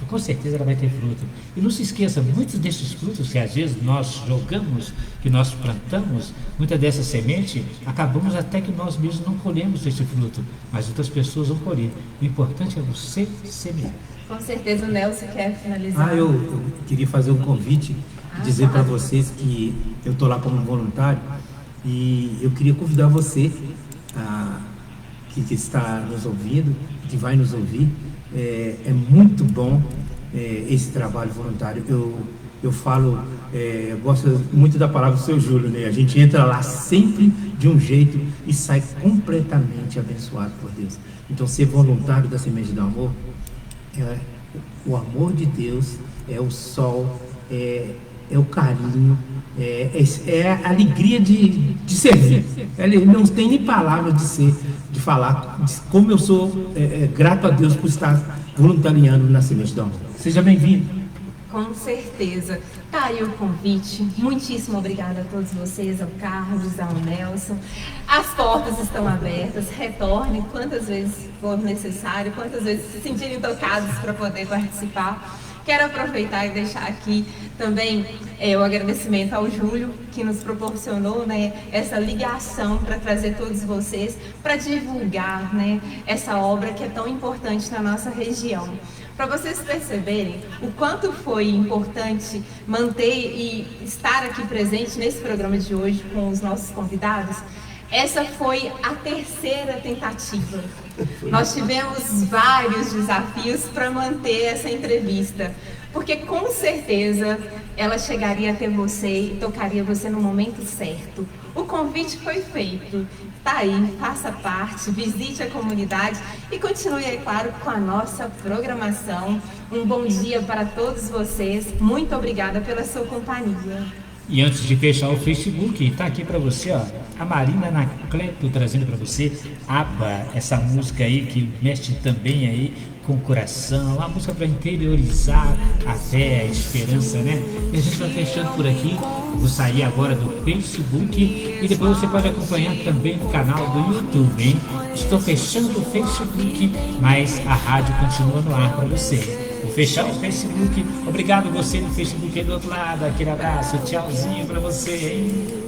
com certeza ela vai ter fruto. E não se esqueça, muitos desses frutos que às vezes nós jogamos, que nós plantamos, muita dessa semente, acabamos até que nós mesmos não colhemos esse fruto, mas outras pessoas vão colher. O importante é você semear. Com certeza o Nelson quer finalizar. Eu queria fazer um convite, dizer para vocês que eu estou lá como voluntário, e eu queria convidar você que está nos ouvindo, que vai nos ouvir. É muito bom esse trabalho voluntário. Eu falo, eu gosto muito da palavra do seu Júlio, né? A gente entra lá sempre de um jeito e sai completamente abençoado por Deus. Então, ser voluntário da Semente do Amor, o amor de Deus, é o sol, é o carinho, é a alegria de servir. Não tem nem palavras de falar como eu sou grato a Deus por estar voluntariando na Semente do Amor. Seja bem-vindo. Com certeza. Tá aí o convite. Muitíssimo obrigada a todos vocês, ao Carlos, ao Nelson. As portas estão abertas. Retornem quantas vezes for necessário, quantas vezes se sentirem tocados para poder participar. Quero aproveitar e deixar aqui também o agradecimento ao Júlio, que nos proporcionou, né, essa ligação para trazer todos vocês, para divulgar, né, essa obra que é tão importante na nossa região. Para vocês perceberem o quanto foi importante manter e estar aqui presente nesse programa de hoje com os nossos convidados, essa foi a terceira tentativa. Nós tivemos vários desafios para manter essa entrevista, porque com certeza ela chegaria até você e tocaria você no momento certo. O convite foi feito. Tá aí, faça parte, visite a comunidade e continue, é claro, com a nossa programação. Um bom dia para todos vocês. Muito obrigada pela sua companhia. E antes de fechar o Facebook, está aqui para você, ó, a Marina Anacleto trazendo para você Abba, essa música aí que mexe também aí com o coração, uma música para interiorizar a fé, a esperança, né? E a gente vai fechando por aqui. Vou sair agora do Facebook e depois você pode acompanhar também no canal do YouTube, hein? Estou fechando o Facebook, mas a rádio continua no ar para você. Vou fechar o Facebook. Obrigado você no Facebook aí do outro lado. Aquele abraço, tchauzinho para você, hein?